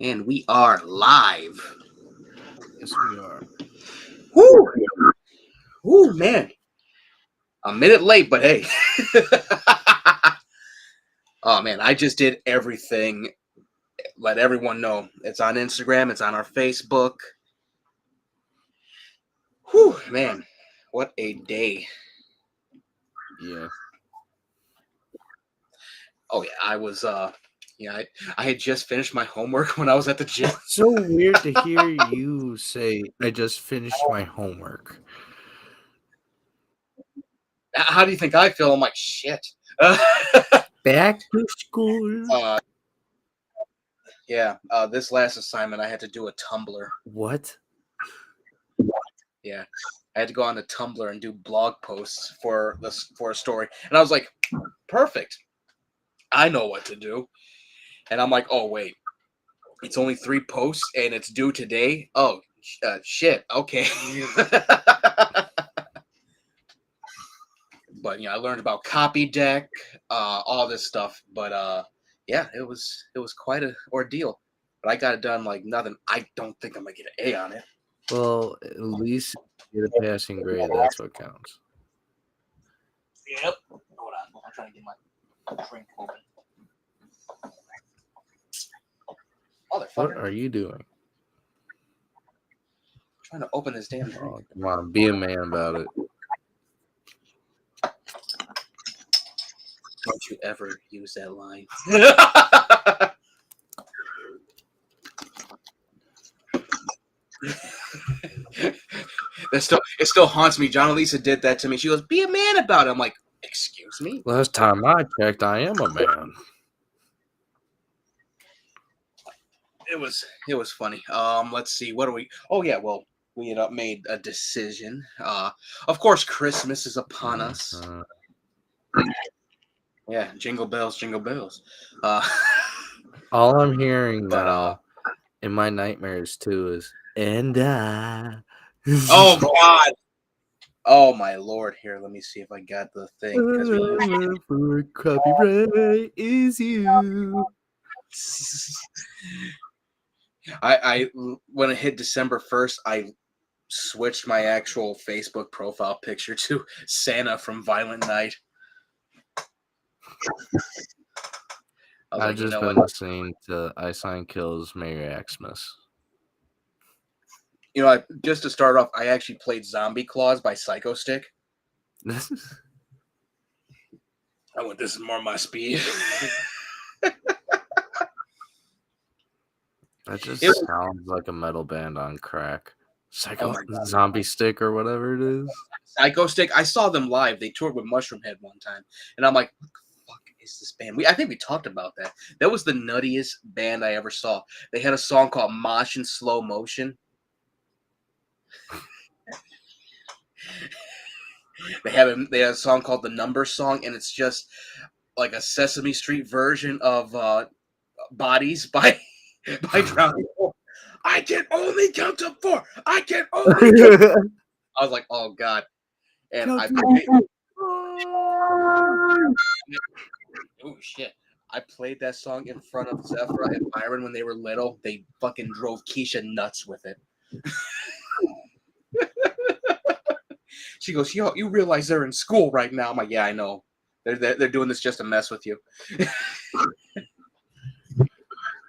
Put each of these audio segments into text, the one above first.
And we are live. Yes, we are. Woo! Woo, man. A minute late, but hey. Oh, man. I just did everything. Let everyone know. It's on Instagram. It's on our Facebook. Whew, man. What a day. Yeah. Oh, yeah. I had just finished my homework when I was at the gym. It's so weird to hear you say, I just finished my homework. How do you think I feel? I'm like, shit. Back to school. Yeah. This last assignment, I had to do a Tumblr. What? Yeah, I had to go on to Tumblr and do blog posts for a story, and I was like, perfect. I know what to do. And I'm like, oh wait, it's only 3 posts and it's due today. Oh shit. Okay. But I learned about copy deck, all this stuff. But yeah, it was quite an ordeal. But I got it done like nothing. I don't think I'm gonna get an A on it. Well, at least get a passing grade. That's what counts. Yep. Hold on, I'm trying to get my drink open. What are you doing? Trying to open this damn drink. Oh, come on, be a man about it. Don't you ever use that line. It still haunts me. John Elisa did that to me. She goes, "Be a man about it." I'm like, "Excuse me." Last time I checked, I am a man. It was funny. Let's see. What do we? Oh yeah. Well, we had made a decision. Of course, Christmas is upon us. Yeah, jingle bells, jingle bells. All I'm hearing But, now in my nightmares too is "and I." Oh God. Oh my Lord. Here, let me see if I got the thing. For copyright is you. I when it hit December 1st, I switched my actual Facebook profile picture to Santa from Violent Night. I've just been listening to Ice Line Kills Merry Xmas. Just to start off, I actually played Zombie Claws by Psycho Stick. I went, this is more my speed. That just sounds like a metal band on crack. Zombie Stick or whatever it is. Psycho Stick. I saw them live. They toured with Mushroom Head one time, and I'm like, what the fuck is this band? I think we talked about that. That was the nuttiest band I ever saw. They had a song called Mosh in Slow Motion. They had a song called The Number Song, and it's just like a Sesame Street version of Bodies by Drowning Pool. I can only count to 4. I can only count. I was like, oh God. And I played. Oh shit. I played that song in front of Zephyr and Byron when they were little. They fucking drove Keisha nuts with it. She goes, "Yo, you realize they're in school right now?" I'm like, "Yeah, I know. They're doing this just to mess with you."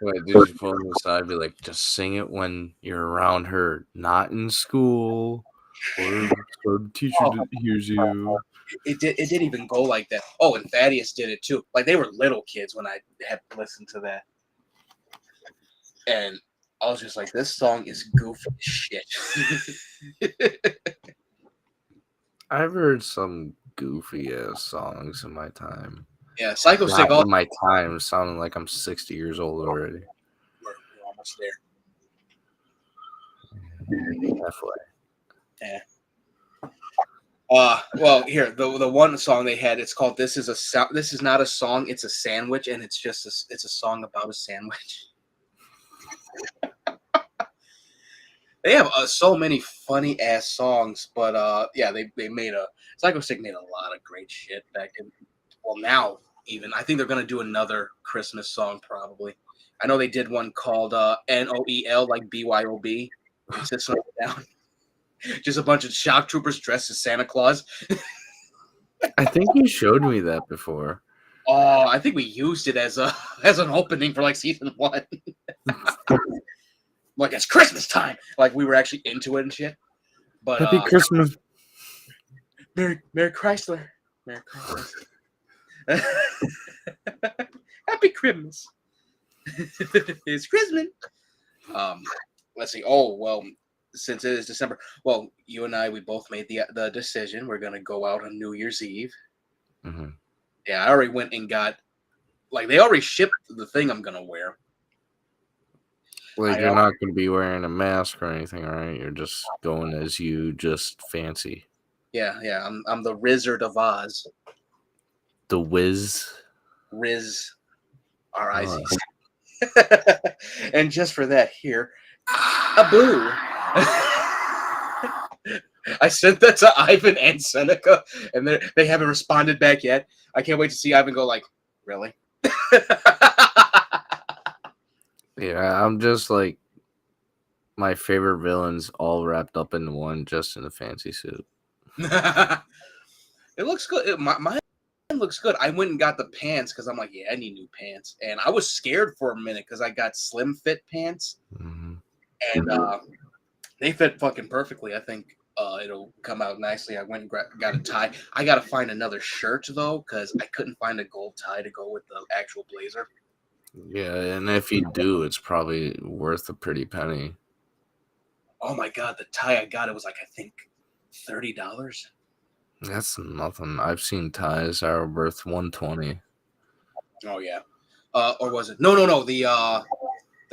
Wait, did you pull them aside? Be like, just sing it when you're around her, not in school, or the teacher hears you. It didn't even go like that. Oh, and Thaddeus did it too. Like they were little kids when I had listened to that, and I was just like, "This song is goofy as shit." I've heard some goofy ass songs in my time. Yeah, Psycho Stick. In my time, sounding like I'm 60 years old already. We're almost there. Halfway. Yeah. Well, here the one song they had. It's called "This Is a This Is Not a Song. It's a Sandwich," and it's just it's a song about a sandwich. They have so many funny ass songs, but yeah, they made Psycho Stick made a lot of great shit back in. Well, now even I think they're gonna do another Christmas song probably. I know they did one called NOEL, like BYOB. System of a Down. Just a bunch of shock troopers dressed as Santa Claus. I think you showed me that before. Oh, I think we used it as an opening for like season 1. Like it's Christmas time. Like we were actually into it and shit. But Happy Christmas. Merry Chrysler. Merry Christmas. Happy Christmas. It's Christmas. Let's see. Oh, well, since it is December, well, you and I, we both made the decision. We're gonna go out on New Year's Eve. Mm-hmm. Yeah, I already went and got, like, they already shipped the thing I'm gonna wear. Like, you're not going to be wearing a mask or anything, right? You're just going as you, just fancy. Yeah. I'm the Wizard of Oz. The Wiz. Riz. R-I-Z. And just for that, here, a boo. I sent that to Ivan and Seneca, and they haven't responded back yet. I can't wait to see Ivan go like, really? Yeah, I'm just like my favorite villains all wrapped up into one, just in a fancy suit. It looks good. Mine looks good. I went and got the pants because I'm like, yeah, I need new pants. And I was scared for a minute because I got slim fit pants. Mm-hmm. And they fit fucking perfectly. I think it'll come out nicely. I went and got a tie. I got to find another shirt, though, because I couldn't find a gold tie to go with the actual blazer. Yeah, and if you do, it's probably worth a pretty penny. Oh my god, the tie I got, it was like, I think $30. That's nothing. I've seen ties that are worth $120. Oh yeah. Or was it? No. The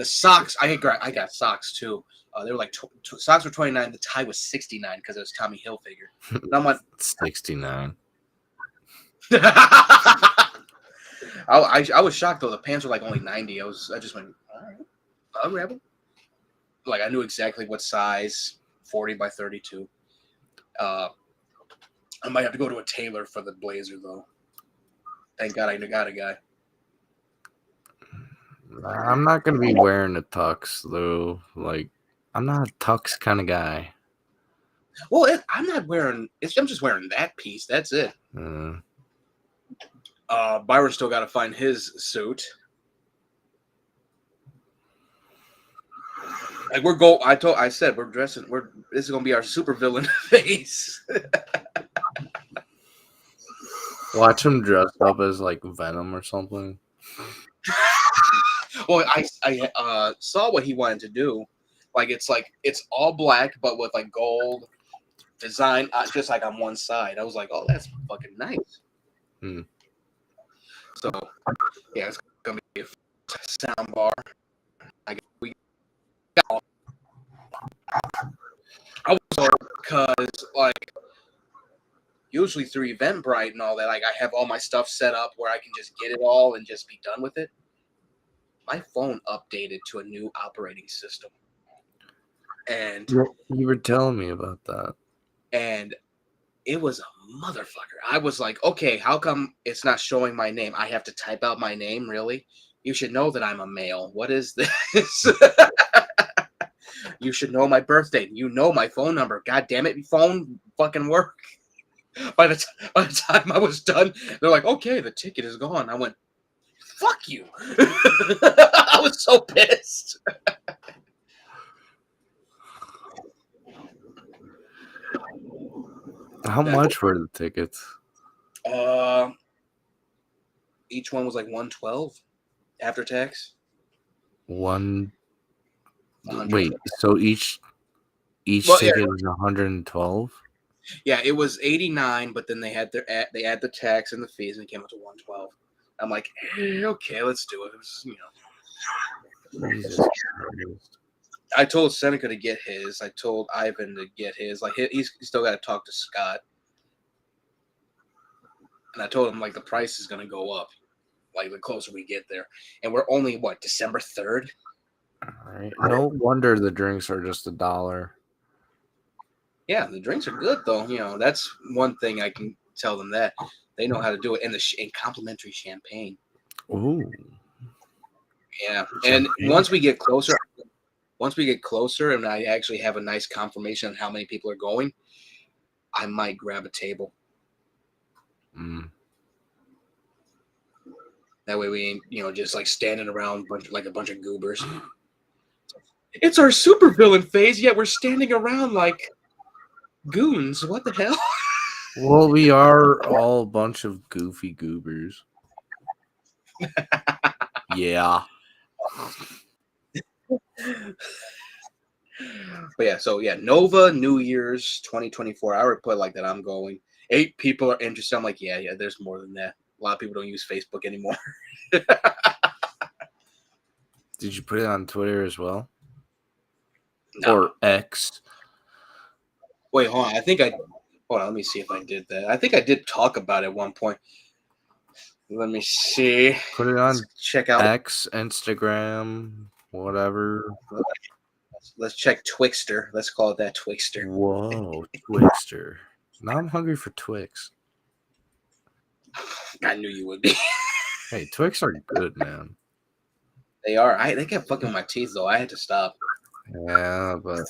socks. I got socks too. They were like socks were $29. The tie was $69 because it was Tommy Hilfiger. And I'm like $69. I was shocked though. The pants were like only $90. I just went, all right, I'll grab them. Like I knew exactly what size, 40 by 32. I might have to go to a tailor for the blazer though. Thank God I got a guy. I'm not gonna be wearing a tux though. Like, I'm not a tux kind of guy. Well, I'm not wearing. I'm just wearing that piece. That's it. Byron still got to find his suit. Like I said we're dressing. This is gonna be our supervillain face. Watch him dressed up as like Venom or something. Well, I saw what he wanted to do. Like it's all black, but with like gold design, just like on one side. I was like, oh, that's fucking nice. So yeah, it's gonna be a sound bar. I was because like usually through Eventbrite and all that, like I have all my stuff set up where I can just get it all and just be done with it. My phone updated to a new operating system. And you were telling me about that. And it was a motherfucker. I was like, okay, how come it's not showing my name? I have to type out my name, really? You should know that I'm a male. What is this? You should know my birthday. You know my phone number. God damn it, phone fucking work. By the time I was done, they're like, okay, the ticket is gone. I went, fuck you. I was so pissed. How much were the tickets? Each one was like $112 after tax. Wait, so each ticket was $112? Yeah, it was $89, but then they add the tax and the fees, and it came up to $112. I'm like, hey, okay, let's do it. It was, Jesus Christ. I told Seneca to get his. I told Ivan to get his. Like he's still got to talk to Scott, and I told him like the price is gonna go up, like the closer we get there. And we're only December 3rd. All right. No wonder the drinks are just $1. Yeah, the drinks are good though. That's one thing I can tell them that they know how to do it, and complimentary champagne. Ooh. Yeah, and once we get closer, and I actually have a nice confirmation on how many people are going, I might grab a table. Mm. That way we ain't, just like standing around like a bunch of goobers. It's our supervillain phase, yet we're standing around like goons. What the hell? Well, we are all a bunch of goofy goobers. Yeah. But yeah, Nova New Year's 2024. I would put like that. I'm going. 8 people are interested. I'm like, yeah. There's more than that. A lot of people don't use Facebook anymore. Did you put it on Twitter as well? No. Or X? Wait, hold on. Hold on. Let me see if I did that. I think I did talk about it at one point. Let me see. Put it on check out X, Instagram, whatever. Let's check Twixter. Let's call it that, Twixter. Whoa, Twixter. Now I'm hungry for Twix. I knew you would be. Hey, Twix are good, man. They are. They kept fucking with my teeth though. I had to stop. Yeah, but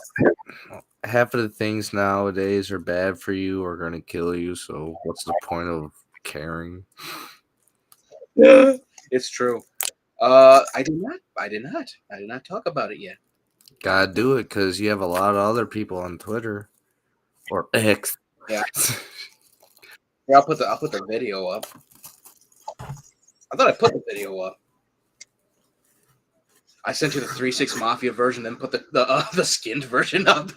half of the things nowadays are bad for you or going to kill you. So what's the point of caring? It's true. I did not talk about it yet. Gotta do it because you have a lot of other people on Twitter or X. Yeah. Yeah, I'll put the video up. I thought I put the video up. I sent you the 3-6 Mafia version, then put the skinned version up.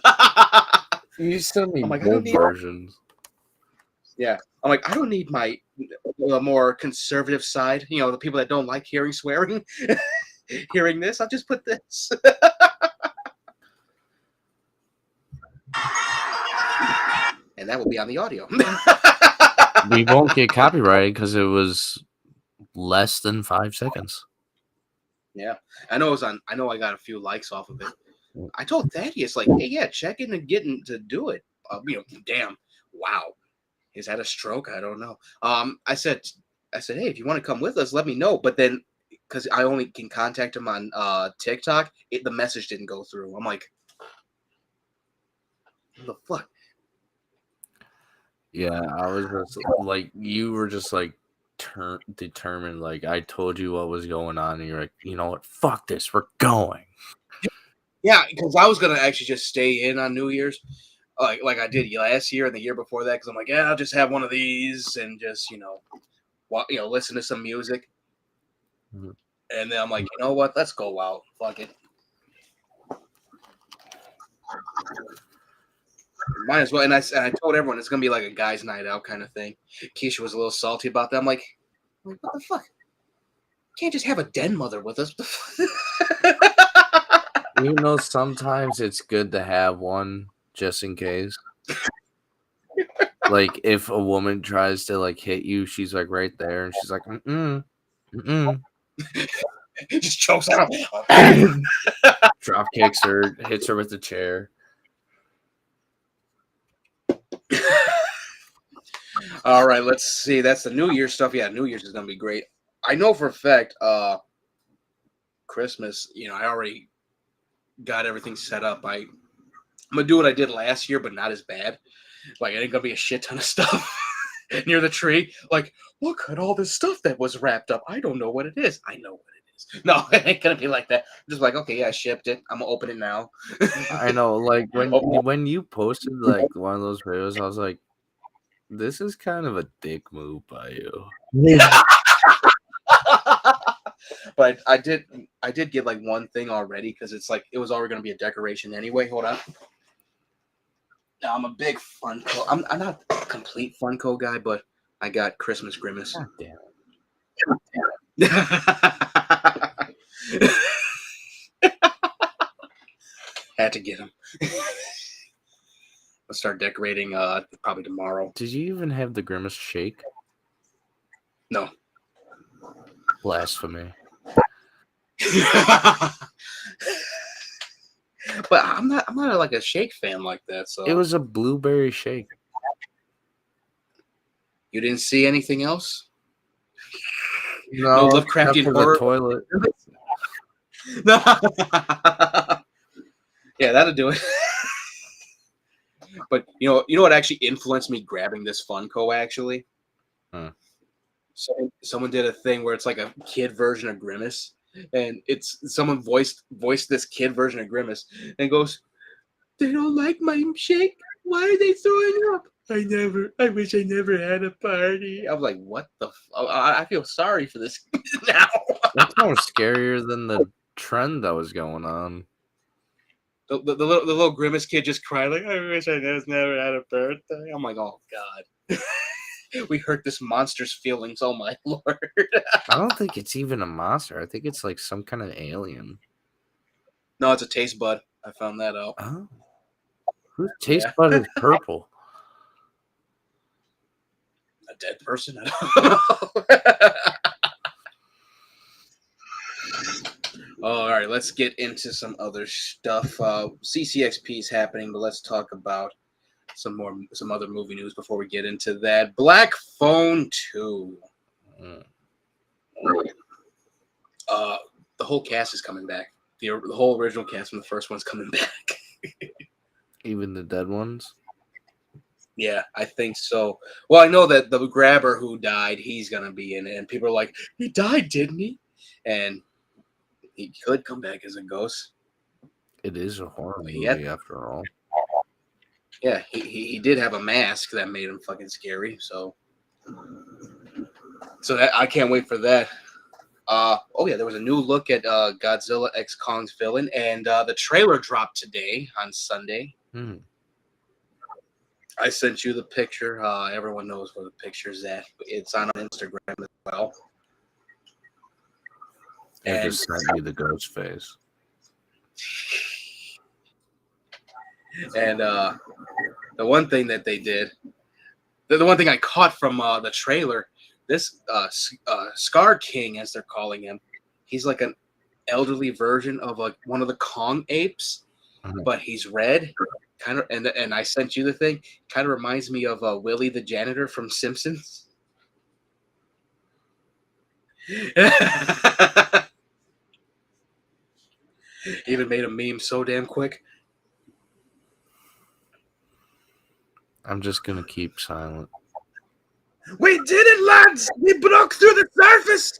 You sent me I'm like, both versions. Yeah, I'm like, I don't need my more conservative side. The people that don't like hearing swearing, hearing this. I'll just put this. And that will be on the audio. We won't get copyrighted because it was less than 5 seconds. Yeah, I know I know I got a few likes off of it. I told Thaddeus, like, hey, yeah, check in and getting to do it. Damn, wow, is that a stroke? I don't know. I said, hey, if you want to come with us, let me know. But then, because I only can contact him on TikTok, the message didn't go through. I'm like, what the fuck? Yeah, I was just like, you were just like determined. Like, I told you what was going on, and you're like, you know what? Fuck this. We're going. Yeah, because I was gonna actually just stay in on New Year's, like I did last year and the year before that. Because I'm like, yeah, I'll just have one of these and just listen to some music. Mm-hmm. And then I'm like, you know what? Let's go out. Fuck it. Might as well. And I told everyone it's gonna be like a guys' night out kind of thing. Keisha was a little salty about that. I'm like, what the fuck? Can't just have a den mother with us. Sometimes it's good to have one just in case. Like, if a woman tries to like hit you, she's like right there, and she's like, Just chokes on her. Drop kicks her, hits her with the chair. All right, let's see. That's the New Year's stuff. Yeah, New Year's is gonna be great. I know for a fact. Christmas, I already got everything set up. I'm gonna do what I did last year, but not as bad. Like, it ain't gonna be a shit ton of stuff near the tree. Like, look at all this stuff that was wrapped up. I don't know what it is. I know what it is. No, it ain't gonna be like that. I'm just like, okay, yeah, I shipped it. I'm gonna open it now. I know, like when you posted like one of those videos, I was like, this is kind of a dick move by you. But I did get like one thing already because it's like it was already gonna be a decoration anyway. Hold on. Now, I'm a big Funko. I'm not a complete Funko guy, but I got Christmas Grimace. God damn it. Had to get him. Let's start decorating probably tomorrow. Did you even have the Grimace shake? No. Blasphemy. But I'm not like a shake fan like that. So it was a blueberry shake. You didn't see anything else? No, Lovecraftian for horror. the toilet. Yeah, that'll do it. But you know what actually influenced me grabbing this Funko actually? Huh. Someone did a thing where it's like a kid version of Grimace, and it's someone voiced this kid version of Grimace and goes, "They don't like my shake. Why are they throwing up? I wish I never had a party." I'm like, what the? I feel sorry for this now. That's more scarier than the trend that was going on. The little Grimace kid just cried like, "I wish I just never had a birthday." I'm like, oh god, we hurt this monster's feelings. Oh my lord. I don't think it's even a monster. I think it's like some kind of alien. No, it's a taste bud. I found that out. Oh, whose taste Yeah, bud is purple? a dead person. I don't know. All right, let's get into some other stuff. CCXP is happening, but let's talk about some other movie news before we get into that. Black Phone 2. Mm. The whole cast is coming back. The whole original cast from the first one's coming back. Even the dead ones? Yeah, I think so. Well, I know that the grabber who died, he's gonna be in it, and people are like, "He died, didn't he?" And he could come back as a ghost. It is a horror But movie after all. yeah, he did have a mask that made him fucking scary. So that I can't wait for that. Oh yeah, there was a new look at Godzilla X Kong's villain, and the trailer dropped today on Sunday. Hmm. I sent you the picture. Everyone knows where the picture's at. It's on Instagram as well. I And just sent you the ghost face. and the one thing that they did, the one thing I caught from the trailer, this Scar King, as they're calling him, he's like an elderly version of like one of the Kong apes, but he's red. Kind of, and I sent you the thing. Kind of reminds me of Willie the janitor from Simpsons. Even made a meme so damn quick. I'm just gonna keep silent. We did it, lads! We broke through the surface.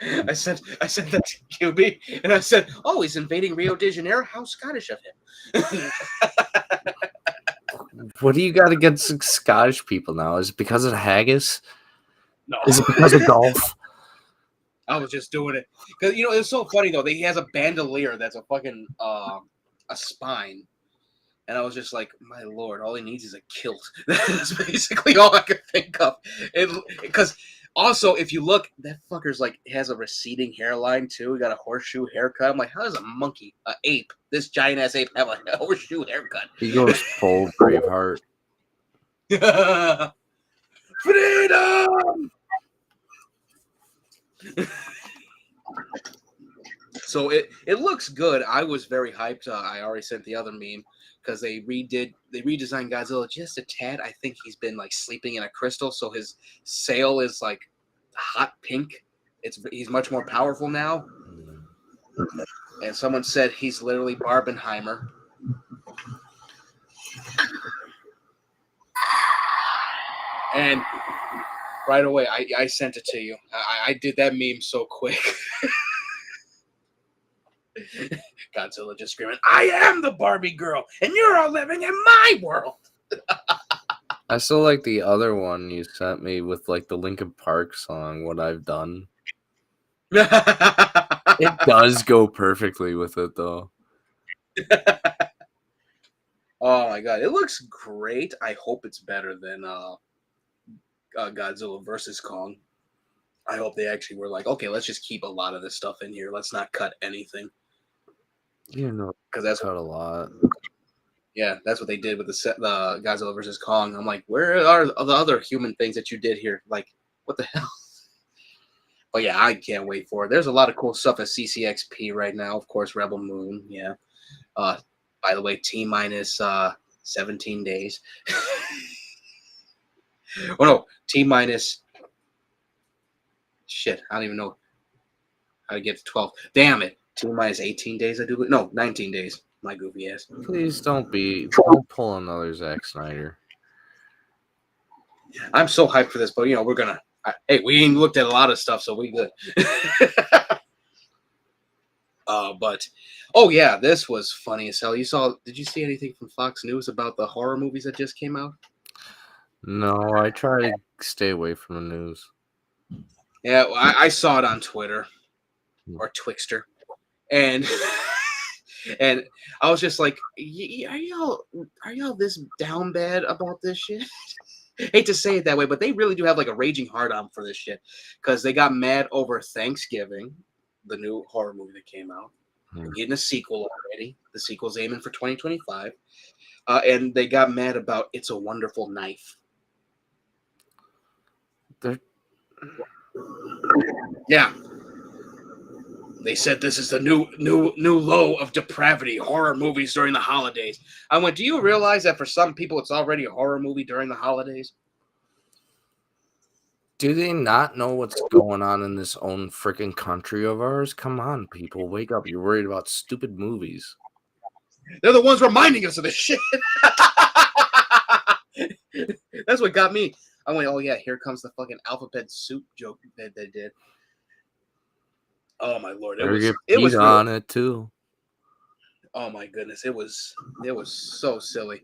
I said that to QB, and I said, "Oh, he's invading Rio de Janeiro. How Scottish of him." What do you got against Scottish people now? Is it because of haggis? No, Is it because of golf? I was just doing it because it's so funny though. He has a bandolier that's a fucking a spine, and I was just like, my lord, all he needs is a kilt. That's basically all I could think of. Because also, if you look, that fucker's like has a receding hairline too. He got a horseshoe haircut. I'm like, how does a monkey, an ape, this giant ass ape have a horseshoe haircut? He goes full Braveheart. Freedom. So it looks good. I was very hyped. I already sent the other meme because they redesigned Godzilla just a tad. I think he's been like sleeping in a crystal, so his sail is like hot pink. He's much more powerful now. And someone said he's literally Barbenheimer. And right away, I sent it to you. I did that meme so quick. Godzilla just screaming, "I am the Barbie girl, and you're all living in my world." I still like the other one you sent me with like the Linkin Park song, What I've Done. It does go perfectly with it though. Oh my god, it looks great. I hope it's better than Godzilla versus Kong. I hope they actually were like, okay, let's just keep a lot of this stuff in here. Let's not cut anything. You know, Because that's cut a lot. Yeah, that's what they did with the Godzilla versus Kong. I'm like, where are the other human things that you did here? Like, what the hell? But yeah, I can't wait for it. There's a lot of cool stuff at CCXP right now. Of course, Rebel Moon. Yeah. By the way, T minus 17 days. Oh no, T minus. Shit, I don't even know how to get to 12. Damn it. T minus 18 days. I do. No, 19 days. My goofy ass. Please don't pull another Zack Snyder. I'm so hyped for this, but we're gonna. Hey, we ain't looked at a lot of stuff, so we good. But oh yeah, this was funny as hell. Did you see anything from Fox News about the horror movies that just came out? No, I try to stay away from the news. Yeah, well, I saw it on Twitter or Twixter, and and I was just like, are y'all this down bad about this shit? Hate to say it that way, but they really do have like a raging hard on for this shit because they got mad over Thanksgiving, the new horror movie that came out. They're getting a sequel already. The sequel's aiming for 2025, and they got mad about It's a Wonderful Knife. Yeah. They said this is the new low of depravity, horror movies during the holidays. I went, do you realize that for some people it's already a horror movie during the holidays? Do they not know what's going on in this own freaking country of ours? Come on, people, wake up. You're worried about stupid movies. They're the ones reminding us of this shit. That's what got me. I went, oh yeah, here comes the fucking alphabet soup joke that they did. Oh my lord, it was on it too. Oh my goodness, it was so silly.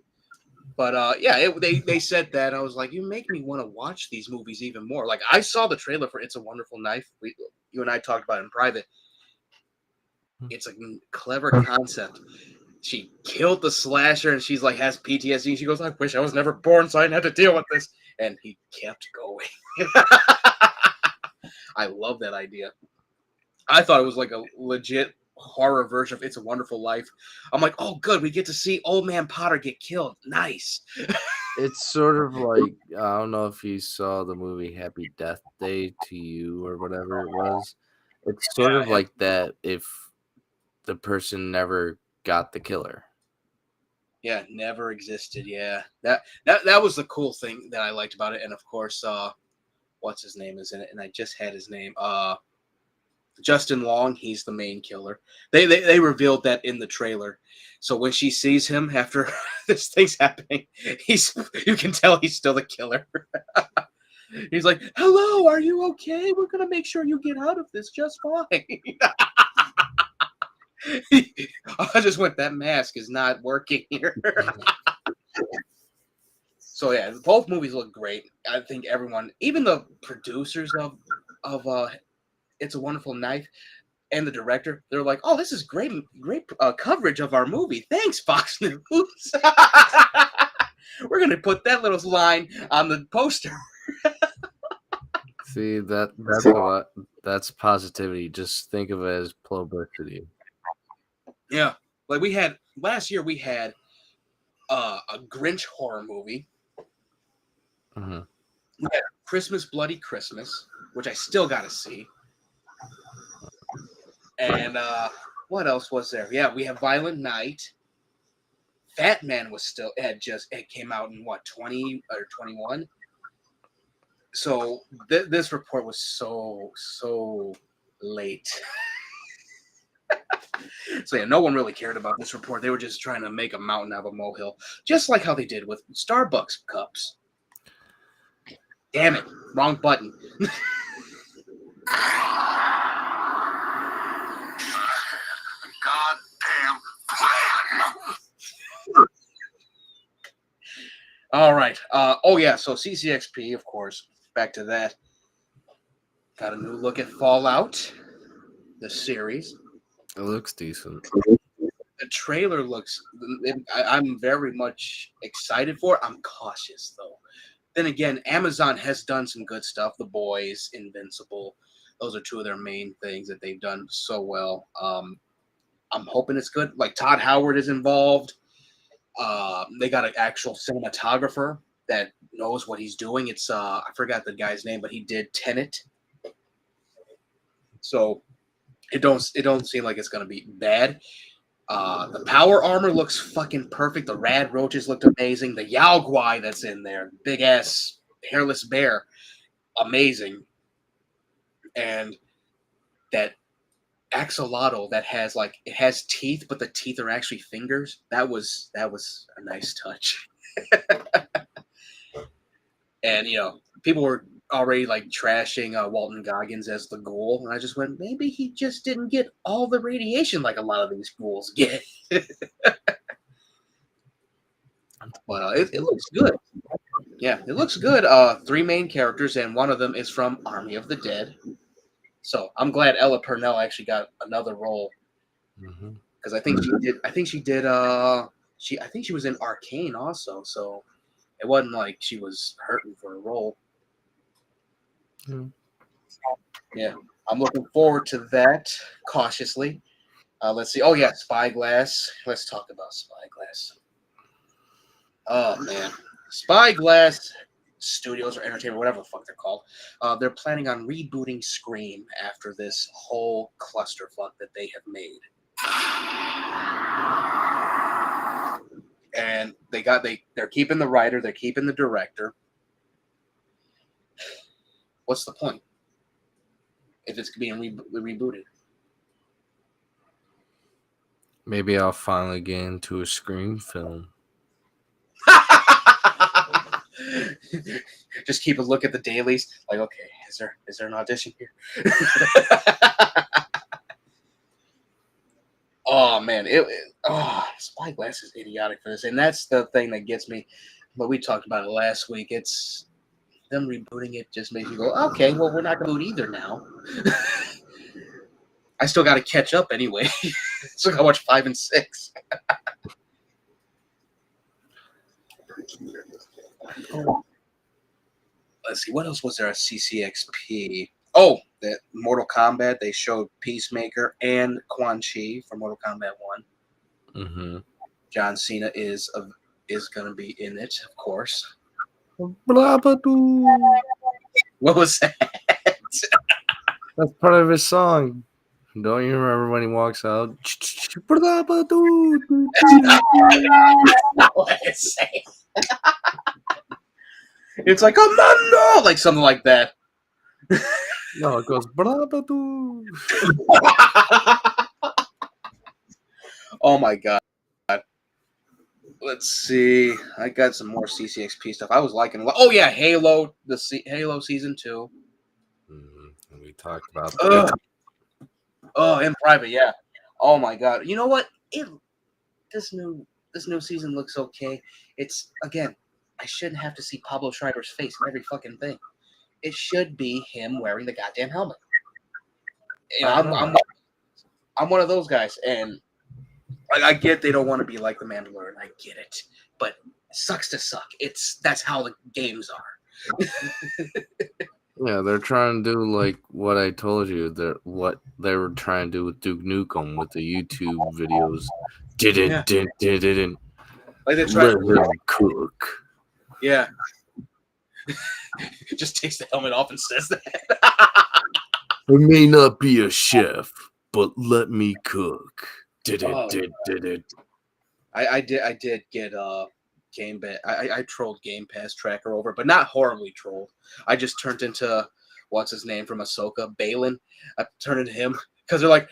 But yeah, they said that. I was like, you make me want to watch these movies even more. Like I saw the trailer for It's a Wonderful Knife. You and I talked about it in private. It's a clever concept. She killed the slasher, and she's like has PTSD. She goes, "I wish I was never born, so I didn't have to deal with this." And he kept going. I love that idea. I thought it was like a legit horror version of It's a Wonderful Life. I'm like, oh, good. We get to see Old Man Potter get killed. Nice. It's sort of like, I don't know if you saw the movie Happy Death Day to You or whatever it was. It's sort of like that if the person never got the killer. Yeah, never existed. Yeah, that was the cool thing that I liked about it. And of course, what's his name is in it, and I just had his name. Justin Long, he's the main killer. They revealed that in the trailer. So when she sees him after this thing's happening, you can tell he's still the killer. He's like, "Hello, are you okay? We're gonna make sure you get out of this just fine." I just went, that mask is not working here. So yeah, both movies look great. I think everyone, even the producers of It's a Wonderful Knife and the director, they're like, "Oh, this is great coverage of our movie. Thanks, Fox News." We're gonna put that little line on the poster. See, that's positivity. Just think of it as publicity. Yeah, like last year we had a Grinch horror movie. Mm-hmm. We had Christmas Bloody Christmas, which I still gotta see. And what else was there? Yeah, we have Violent Night. Fat Man it came out in what, 20 or 21. So this report was so late. So yeah, no one really cared about this report. They were just trying to make a mountain out of a molehill, just like how they did with Starbucks cups. Damn it, wrong button. Goddamn plan. All right. Oh yeah. So CCXP, of course. Back to that. Got a new look at Fallout, the series. It looks decent. The trailer looks. I'm very much excited for it. I'm cautious though. Then again, Amazon has done some good stuff. The Boys, Invincible. Those are two of their main things that they've done so well. I'm hoping it's good. Like Todd Howard is involved. They got an actual cinematographer that knows what he's doing. It's I forgot the guy's name, but he did Tenet. So it don't seem like it's gonna be bad. The power armor looks fucking perfect. The rad roaches looked amazing. The Yao Guai that's in there, big ass hairless bear, amazing, and that axolotl that has like it has teeth, but the teeth are actually fingers. That was a nice touch. And people were already like trashing Walton Goggins as the ghoul, and I just went, maybe he just didn't get all the radiation like a lot of these ghouls get. But it looks good. Yeah, it looks good. Three main characters, and one of them is from Army of the Dead. So I'm glad Ella Purnell actually got another role Mm-hmm. because I think she did. I think she did. I think she was in Arcane also. So it wasn't like she was hurting for a role. Mm. Yeah, I'm looking forward to that cautiously. Let's see. Oh yeah, Spyglass. Let's talk about Spyglass. Oh man, Spyglass Studios or Entertainment, whatever the fuck they're called. They're planning on rebooting Scream after this whole clusterfuck that they have made. And they're keeping the writer, they're keeping the director. What's the point if it's being rebooted? Maybe I'll finally get into a Scream film. Just keep a look at the dailies. Like, okay, is there an audition here? Oh man, Spyglass is idiotic for this, and that's the thing that gets me. But we talked about it last week. It's them rebooting it just makes me go, okay, well we're not gonna boot either now. I still got to catch up anyway. Still got to watch 5 and 6. Let's see, what else was there at CCXP? Oh, that Mortal Kombat. They showed Peacemaker and Quan Chi for Mortal Kombat 1. Mm-hmm. John Cena is going to be in it, of course. Blah-ba-doo. What was that? That's part of his song. Don't you remember when he walks out? Blah-ba-doo. Not what I say. It's like Amanda, like something like that. No, it goes blah-ba-doo. Oh my god. Let's see. I got some more CCXP stuff. I was liking. Oh yeah, Halo. Halo season 2. Mm-hmm. We talked about that. Oh, in private, yeah. Oh my god. You know what? This new season looks okay. It's again, I shouldn't have to see Pablo Schreiber's face in every fucking thing. It should be him wearing the goddamn helmet. You know, I'm one of those guys, and I get they don't want to be like the Mandalorian. I get it, but it sucks to suck. That's how the games are. Yeah, they're trying to do like what I told you. What they were trying to do with Duke Nukem with the YouTube videos. Didn't. Like they let him cook. Yeah. Just takes the helmet off and says that. I may not be a chef, but let me cook. I did get Game Pass. I trolled Game Pass tracker over, but not horribly trolled. I just turned into what's his name from Ahsoka, Balin. I turned into him because they're like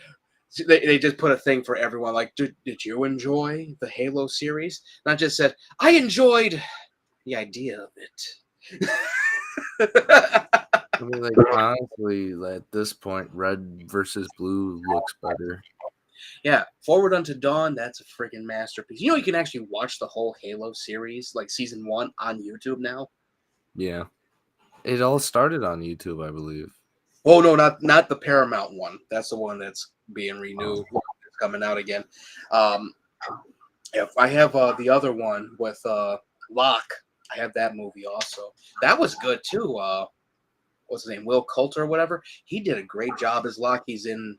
they just put a thing for everyone. Like, did you enjoy the Halo series? And I just said I enjoyed the idea of it. I mean, like honestly, at this point, red versus blue looks better. Yeah, Forward Unto Dawn, that's a freaking masterpiece. You know, you can actually watch the whole Halo series, like season 1, on YouTube now. Yeah, it all started on YouTube, I believe. Oh no, not the Paramount one. That's the one that's being renewed. Oh. It's coming out again. If I have the other one with Locke, I have that movie also. That was good too. What's his name? Will Coulter or whatever. He did a great job as Locke. He's in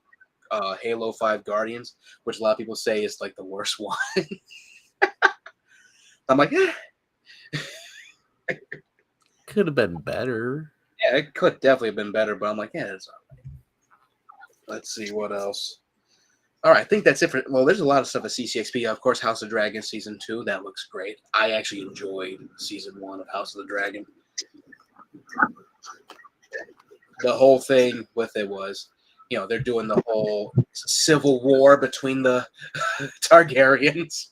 Halo 5 Guardians, which a lot of people say is like the worst one. I'm like, could have been better. Yeah, it could definitely have been better, but I'm like, yeah, it's all right. Let's see what else. All right, I think that's it for. Well, there's a lot of stuff at CCXP. Of course, House of Dragons season 2. That looks great. I actually enjoyed season 1 of House of the Dragon. the whole thing with it was, they're doing the whole civil war between the Targaryens,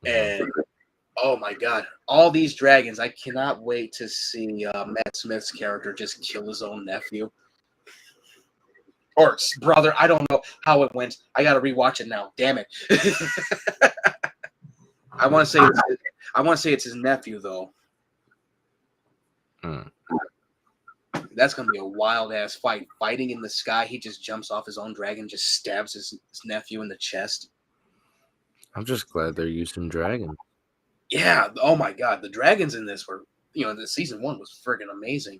and oh my god, all these dragons! I cannot wait to see Matt Smith's character just kill his own nephew or brother. I don't know how it went. I got to rewatch it now. Damn it! I want to say it's his nephew though. That's gonna be a wild ass fight. Fighting in the sky, he just jumps off his own dragon, just stabs his nephew in the chest. I'm just glad they're using dragons. Yeah. Oh my god, the dragons in this were, the season 1 was friggin' amazing.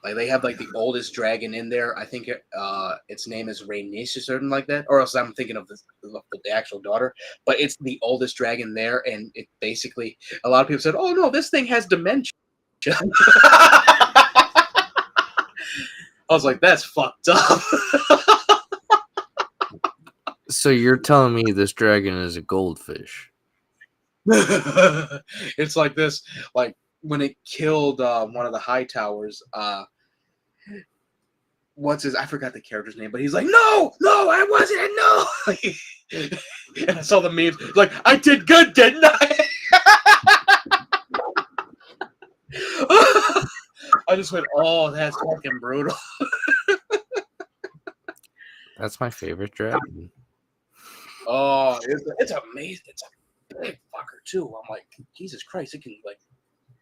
Like they have like the oldest dragon in there. I think its name is Rhaenys or something like that. Or else I'm thinking of the actual daughter. But it's the oldest dragon there, and it basically a lot of people said, "Oh no, this thing has dementia." I was like, that's fucked up. So you're telling me this dragon is a goldfish? It's like this, like when it killed one of the high towers. I forgot the character's name, but he's like, no, I wasn't, no. And I saw the memes, like, I did good, didn't I? I just went, oh, that's fucking brutal. That's my favorite dragon. Oh, it's amazing. It's a big fucker too. I'm like, Jesus Christ, it can like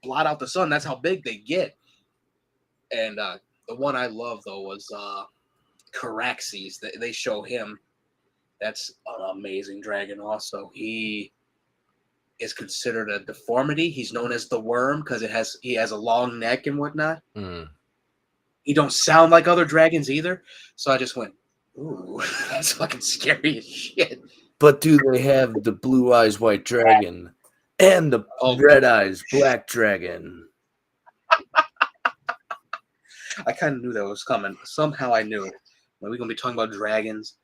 blot out the sun. That's how big they get. And the one I love though was Caraxes. They show him. That's an amazing dragon. Also, he is considered a deformity. He's known as the Worm because he has a long neck and whatnot. He don't sound like other dragons either. So I just went, ooh, that's fucking scary as shit. But do they have the blue eyes white dragon and the red eyes black dragon? I kind of knew that was coming. Somehow I knew it. Are we going to be talking about dragons?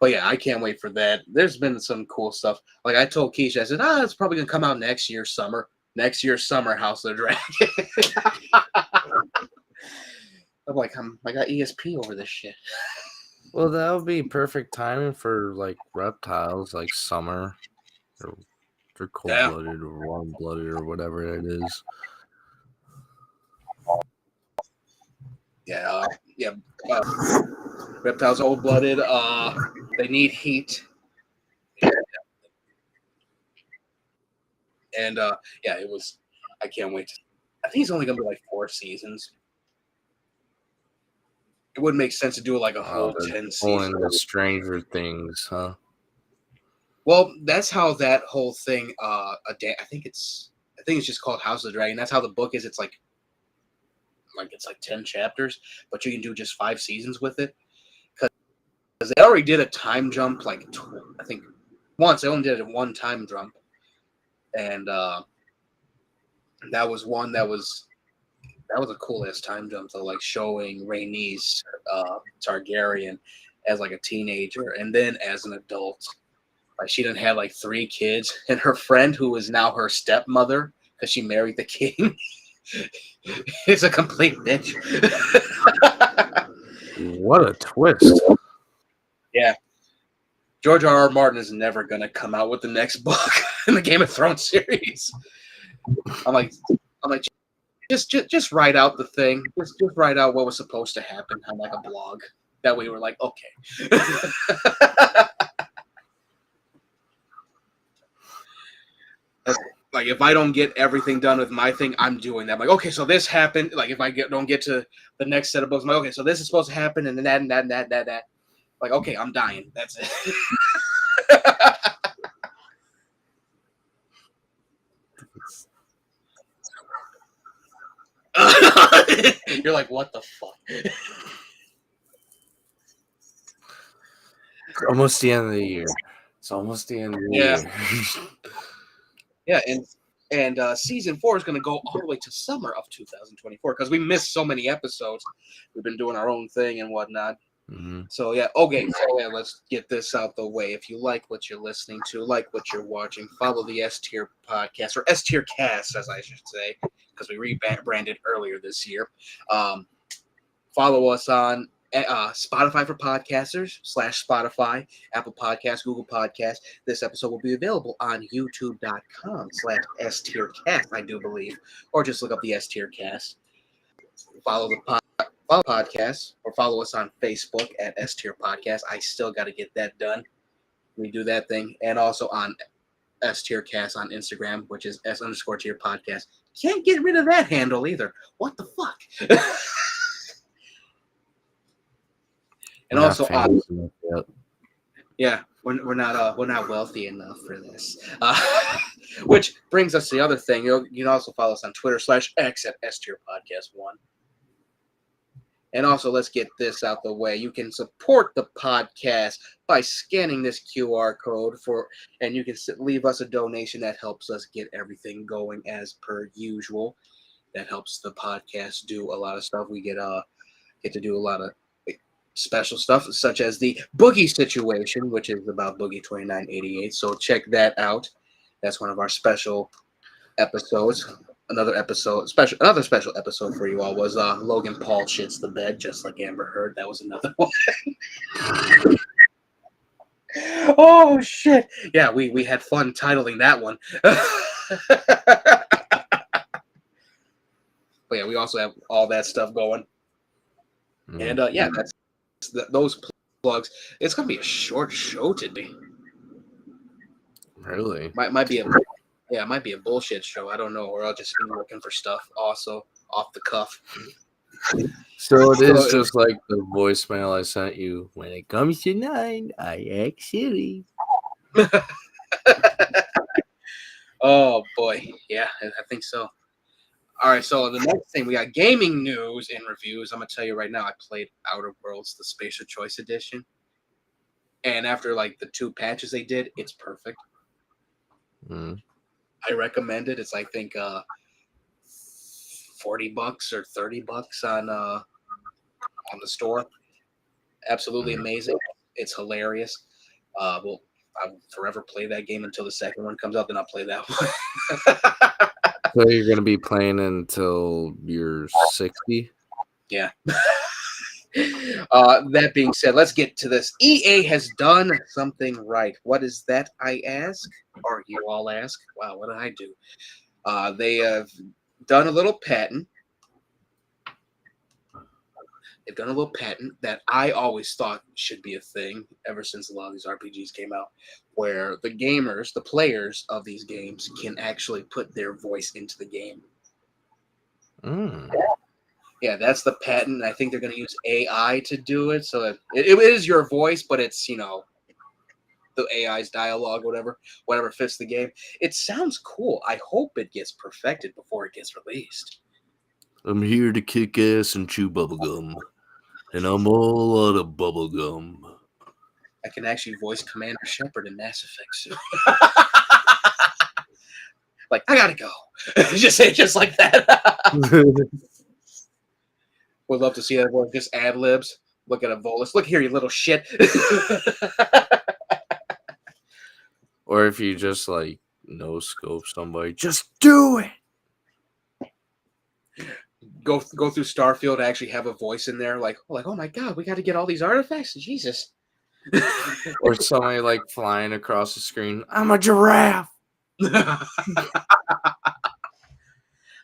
But yeah, I can't wait for that. There's been some cool stuff. Like I told Keisha, I said, it's probably going to come out next year summer. Next year's summer, House of the Dragon. I'm like, I got ESP over this shit. Well, that would be perfect timing for like reptiles, like summer. They're cold-blooded or warm-blooded or whatever it is. Yeah, reptiles are old-blooded. They need heat. And it was. I can't wait. I think it's only gonna be like 4 seasons. It wouldn't make sense to do like a whole 10 seasons. The Stranger Things, huh? Well, that's how that whole thing. I think it's just called House of the Dragon. That's how the book is. It's like 10 chapters, but you can do just 5 seasons with it. Because they already did a time jump, like I think once. They only did it one time jump, and that was one that was a cool ass time jump. So like showing Rhaenys Targaryen as like a teenager, and then as an adult. Like she didn't have like 3 kids, and her friend, who is now her stepmother because she married the king, is a complete bitch. What a twist! Yeah, George R.R. Martin is never gonna come out with the next book in the Game of Thrones series. I'm like, just write out the thing. Just write out what was supposed to happen on like a blog. That way we're like, okay. Like if I don't get everything done with my thing, I'm doing that. I'm like, okay, so this happened. Like if I don't get to the next set of books, I'm like, okay, so this is supposed to happen, and then that and that and that and that. Like, okay, I'm dying. That's it. You're like, what the fuck? It's almost the end of the year. Year. Yeah, and season 4 is going to go all the way to summer of 2024 because we missed so many episodes. We've been doing our own thing and whatnot. Mm-hmm. So yeah, okay. So yeah, let's get this out the way. If you like what you're listening to, like what you're watching, follow the S-Tier podcast or S-TierCast, as I should say, because we rebranded earlier this year. Follow us on Spotify for podcasters /Spotify, Apple Podcasts, Google Podcasts. This episode will be available on youtube.com/S-TierCast, I do believe, or just look up the S-TierCast. Follow the podcast or follow us on Facebook at S-Tier Podcast. I still got to get that done. We do that thing. And also on S-TierCast on Instagram, which is S_tier podcast. Can't get rid of that handle either. What the fuck? And We're not also on, famous enough yet. yeah, we're not wealthy enough for this. Which brings us to the other thing. You can also follow us on Twitter /X at S-Tier Podcast 1. And also, let's get this out the way. You can support the podcast by scanning this QR code and you can leave us a donation that helps us get everything going as per usual. That helps the podcast do a lot of stuff. We get to do a lot of special stuff, such as the Boogie situation, which is about Boogie 2988. So check that out. That's one of our special episodes. Another special episode for you all was Logan Paul shits the bed, just like Amber Heard. That was another one. Oh shit! Yeah, we had fun titling that one. But yeah, we also have all that stuff going, and yeah, those plugs. It's gonna be a short show today. Really? Might be a it might be a bullshit show. I don't know, or I'll just be looking for stuff also off the cuff. So it is just like the voicemail I sent you. When it comes to 9, I act silly. Oh boy, yeah, I think so. All right, so the next thing we got gaming news and reviews. I'm gonna tell you right now, I played Outer Worlds, the Spatial Choice Edition, and after like the 2 patches they did, it's perfect. I recommend it. It's I think $40 or $30 on the store. Absolutely amazing. It's hilarious. Well, I'll forever play that game until the second one comes out. Then I'll play that one. So you're gonna be playing until you're 60? Yeah. That being said, let's get to this. EA has done something right. What is that, I ask? Or you all ask? Wow, what did I do? They have done a little patent. They've done a little patent that I always thought should be a thing ever since a lot of these RPGs came out, where the gamers, the players of these games, can actually put their voice into the game. Yeah, that's the patent. I think they're going to use AI to do it. So it is your voice, but it's, the AI's dialogue, whatever fits the game. It sounds cool. I hope it gets perfected before it gets released. I'm here to kick ass and chew bubblegum. And I'm all out of bubblegum. I can actually voice Commander Shepard in Mass Effect soon. Like, I gotta go. Just say it just like that. Would love to see that work. Just ad libs. Look at a Volus. Look here, you little shit. Or if you just like no scope somebody, just do it. Go through Starfield and actually have a voice in there, like oh my god, we got to get all these artifacts. Jesus. Or somebody like flying across the screen. I'm a giraffe.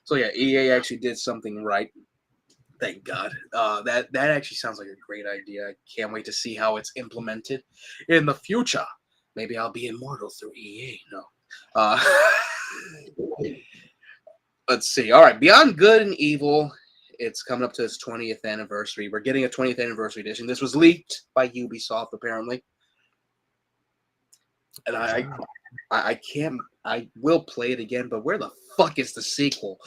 So yeah, EA actually did something right. Thank God. That actually sounds like a great idea. I can't wait to see how it's implemented in the future. Maybe I'll be immortal through EA. No. Let's see. All right, Beyond Good and Evil. It's coming up to its 20th anniversary. We're getting a 20th anniversary edition. This was leaked by Ubisoft, apparently. And I can't. I will play it again, but where the fuck is the sequel?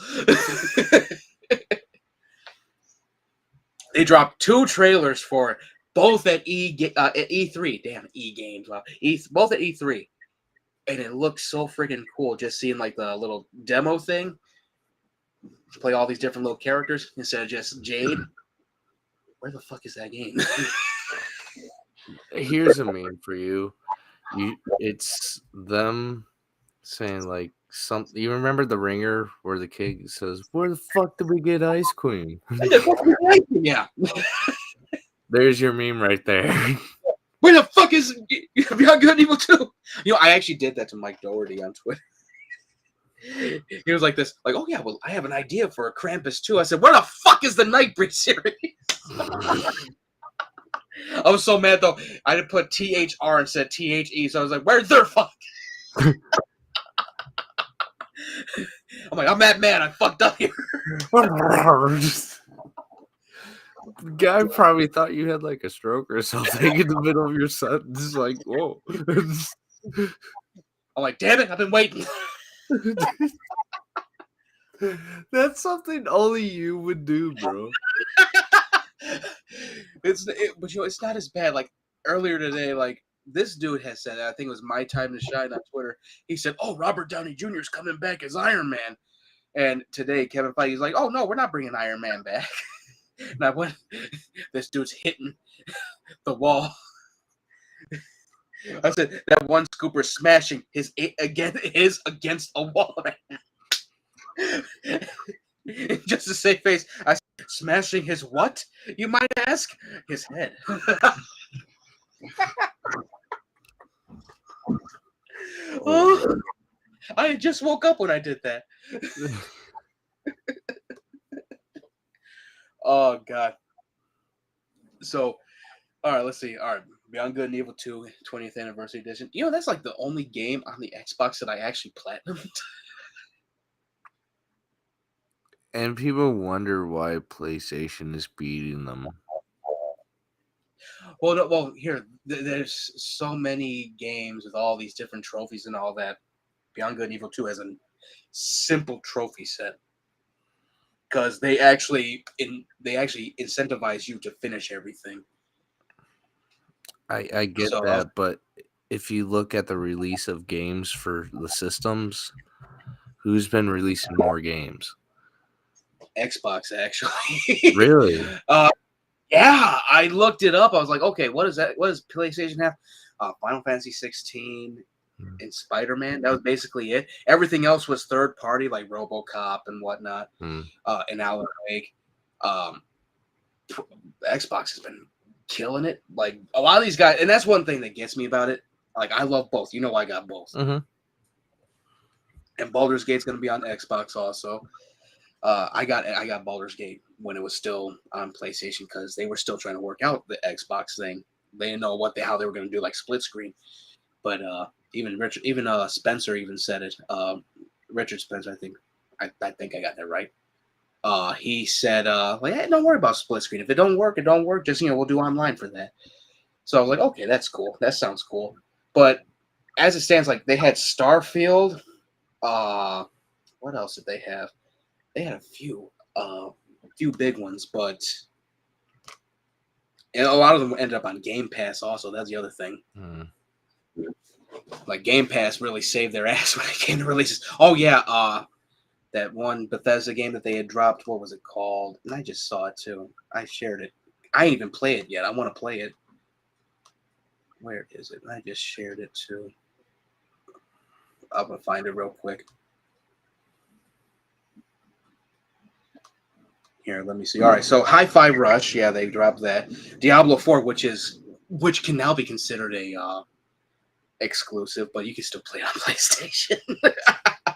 They dropped 2 trailers for it, both at E3. Damn, E games. Wow. Both at E3. And it looks so freaking cool just seeing like the little demo thing. Play all these different little characters instead of just Jade. Where the fuck is that game? Here's a meme for you. It's them saying like some. You remember the Ringer where the kid says, "Where the fuck did we get ice cream?" Yeah. There's your meme right there. Where the fuck is Beyond Good and Evil 2? I actually did that to Mike Doherty on Twitter. He was like this, like, oh yeah, well, I have an idea for a Krampus too. I said, where the fuck is the Nightbreed series? I was so mad though. I didn't put THR and said THE, so I was like, where's their fuck? I'm like, I'm that mad. I fucked up here. The guy probably thought you had like a stroke or something in the middle of your sentence. Like, whoa. I'm like, damn it, I've been waiting. That's something only you would do, bro. But it's not as bad. Like earlier today, like this dude has said, I think it was My Time to Shine on Twitter. He said, "Oh, Robert Downey Jr. is coming back as Iron Man." And today, Kevin Feige's like, "Oh no, we're not bringing Iron Man back." And I went, this dude's hitting the wall. I said that one scooper smashing his against a wall. Just to save face, I said, smashing his what? You might ask. His head. Oh, I just woke up when I did that. Oh God. So, all right, let's see. All right, Beyond Good and Evil 2 20th Anniversary Edition. That's like the only game on the Xbox that I actually platinumed. And people wonder why PlayStation is beating them. Well, no, well, here there's so many games with all these different trophies and all that. Beyond Good and Evil 2 has a simple trophy set because they actually incentivize you to finish everything. I get that, but if you look at the release of games for the systems, who's been releasing more games? Xbox, actually. Really? Yeah, I looked it up. I was like, okay, what is that? What does PlayStation have? Final Fantasy 16 and Spider-Man. That was basically it. Everything else was third party, like RoboCop and whatnot, and Alan Wake. Xbox has been killing it. Like a lot of these guys, and that's one thing that gets me about it. Like I love both. I got both. Mm-hmm. And Baldur's Gate's going to be on Xbox also. I got Baldur's Gate when it was still on PlayStation because they were still trying to work out the Xbox thing. They didn't know how they were going to do like split screen. But even Spencer even said it. Richard Spencer, I think I got that right. He said, like, hey, don't worry about split screen. If it don't work, it don't work. Just we'll do online for that. So I was like, okay, that's cool. That sounds cool. But as it stands, like they had Starfield. What else did they have? They had a few big ones, but and a lot of them ended up on Game Pass. Also, that's the other thing. Like Game Pass really saved their ass when it came to releases. Oh yeah, that one Bethesda game that they had dropped. What was it called? And I just saw it too. I shared it. I ain't even play it yet. I want to play it. Where is it? I just shared it too. I'm gonna find it real quick. Here, let me see. All right, so Hi-Fi Rush, yeah, they dropped that. Diablo 4, which can now be considered a exclusive, but you can still play it on PlayStation.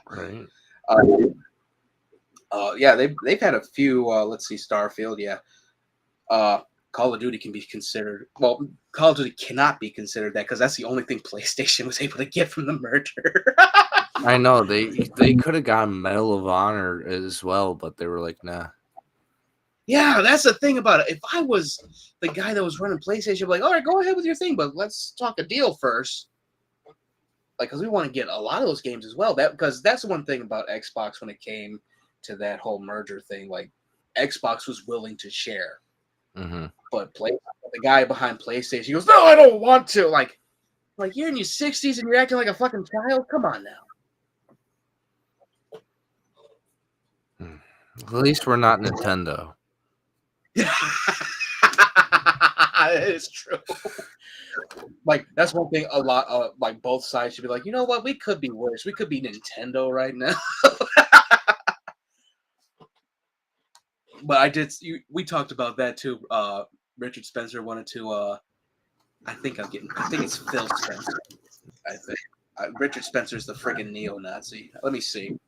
Right. Yeah, they've had a few. Let's see, Starfield, yeah. Call of Duty can be considered. Well, Call of Duty cannot be considered that because that's the only thing PlayStation was able to get from the merger. I know they could have gotten Medal of Honor as well, but they were like, nah. Yeah, that's the thing about it. If I was the guy that was running PlayStation, I'd be like, all right, go ahead with your thing, but let's talk a deal first. Like, because we want to get a lot of those games as well. Because that's one thing about Xbox when it came to that whole merger thing. Like, Xbox was willing to share. Mm-hmm. But the guy behind PlayStation, he goes, no, I don't want to. Like you're in your 60s and you're acting like a fucking child? Come on now. At least we're not Nintendo. It's true. Like that's one thing. A lot, like both sides should be like, you know what? We could be worse. We could be Nintendo right now. But I did. We talked about that too. Richard Spencer wanted to. I think I'm getting. I think it's Phil Spencer. I think Richard Spencer's the friggin' neo-Nazi. Let me see.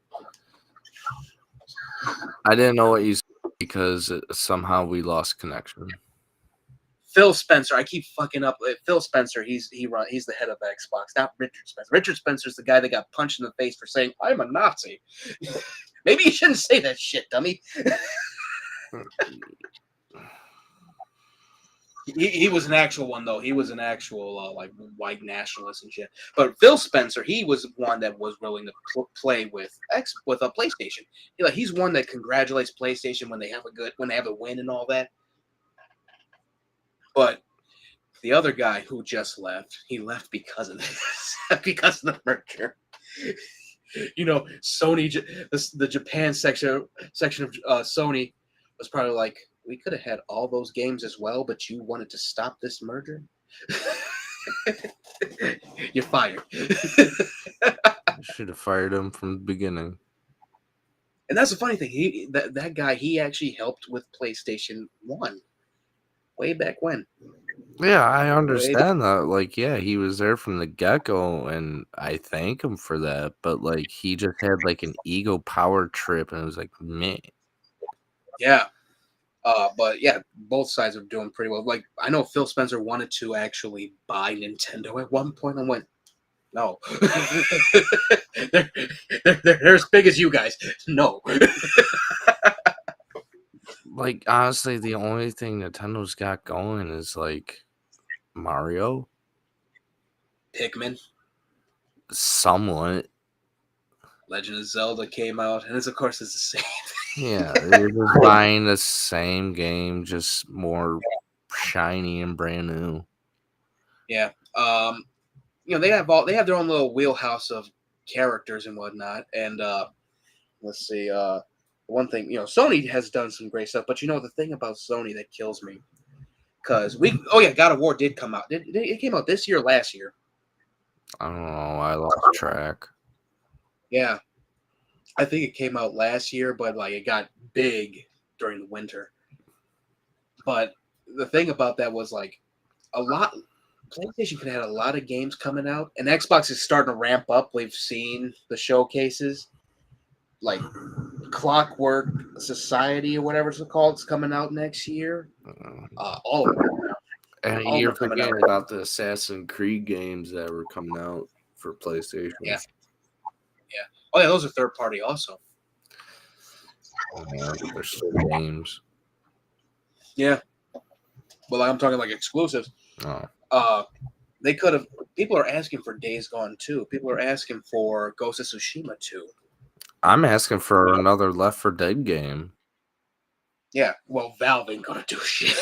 I didn't know what you said because somehow we lost connection. Phil Spencer. I keep fucking up. Phil Spencer. He's the head of Xbox, not Richard Spencer. Richard Spencer's the guy that got punched in the face for saying I'm a Nazi. Maybe you shouldn't say that shit, dummy. He was an actual one though. He was an actual like white nationalist and shit. But Phil Spencer, he was one that was willing to play with a PlayStation. He's one that congratulates PlayStation when they have a win and all that. But the other guy who just left, he left because of this, because of the merger. Sony, the Japan section of Sony was probably like, we could have had all those games as well, but you wanted to stop this merger. You're fired. Should have fired him from the beginning. And that's the funny thing. That guy, he actually helped with PlayStation 1 way back when. Yeah, I understand that. Like, yeah, he was there from the get-go, and I thank him for that. But, like, he just had, like, an ego power trip, and it was like, man. Yeah. But, yeah, both sides are doing pretty well. Like, I know Phil Spencer wanted to actually buy Nintendo at one point. I went, no. they're as big as you guys. No. Like, honestly, the only thing Nintendo's got going is, like, Mario. Pikmin. Somewhat. Legend of Zelda came out, and of course it's the same. Yeah, they're just buying the same game, just more shiny and brand new. Yeah. They have their own little wheelhouse of characters and whatnot. And let's see, one thing, Sony has done some great stuff, but the thing about Sony that kills me, because God of War did come out. It came out this year or last year? I don't know. I lost track. Yeah, I think it came out last year, but like it got big during the winter. But the thing about that was like PlayStation could have had a lot of games coming out, and Xbox is starting to ramp up. We've seen the showcases, like Clockwork Society or whatever it's called. It's coming out next year. All of them. And you're forgetting about the Assassin's Creed games that were coming out for PlayStation. Yeah. Oh yeah, those are third party also. Yeah, they're still games. Yeah. But I'm talking like exclusives. Oh. They could have. People are asking for Days Gone 2. People are asking for Ghost of Tsushima 2. I'm asking for another Left 4 Dead game. Yeah, well, Valve ain't gonna do shit.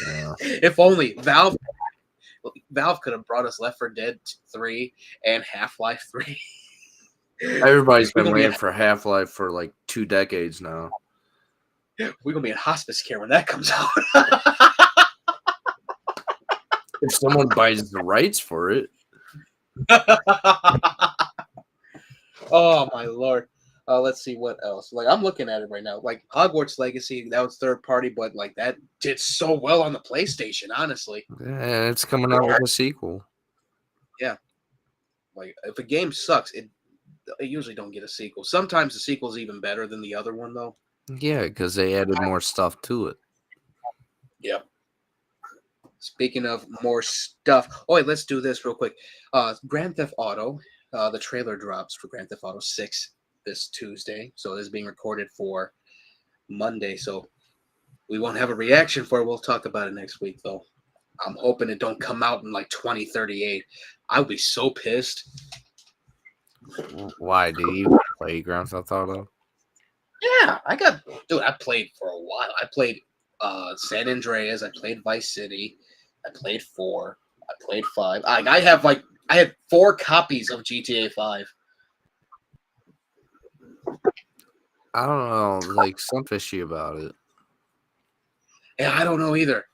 Yeah. If only Valve could have brought us Left 4 Dead 3 and Half-Life 3. Everybody's been waiting for Half-Life for like 2 decades now. We're gonna be in hospice care when that comes out. If someone buys the rights for it. Oh my lord. Let's see what else. Like I'm looking at it right now. Like Hogwarts Legacy, that was third party, but like that did so well on the PlayStation, honestly. Yeah, it's coming out with a sequel. Yeah. Like if a game sucks, it usually don't get a sequel. Sometimes the sequel's even better than the other one though. Yeah, because they added more stuff to it. Yep. Speaking of more stuff, wait, let's do this real quick. Grand Theft Auto, the trailer drops for Grand Theft Auto 6 this Tuesday. So this is being recorded for Monday. So we won't have a reaction for it. We'll talk about it next week, though. I'm hoping it don't come out in like 2038. I would be so pissed. Why? Do you play Grand Theft Auto? Yeah, I played for a while. I played San Andreas. I played Vice City. I played 4. I played 5. I had 4 copies of GTA 5. I don't know, like some fishy about it. Yeah, I don't know either.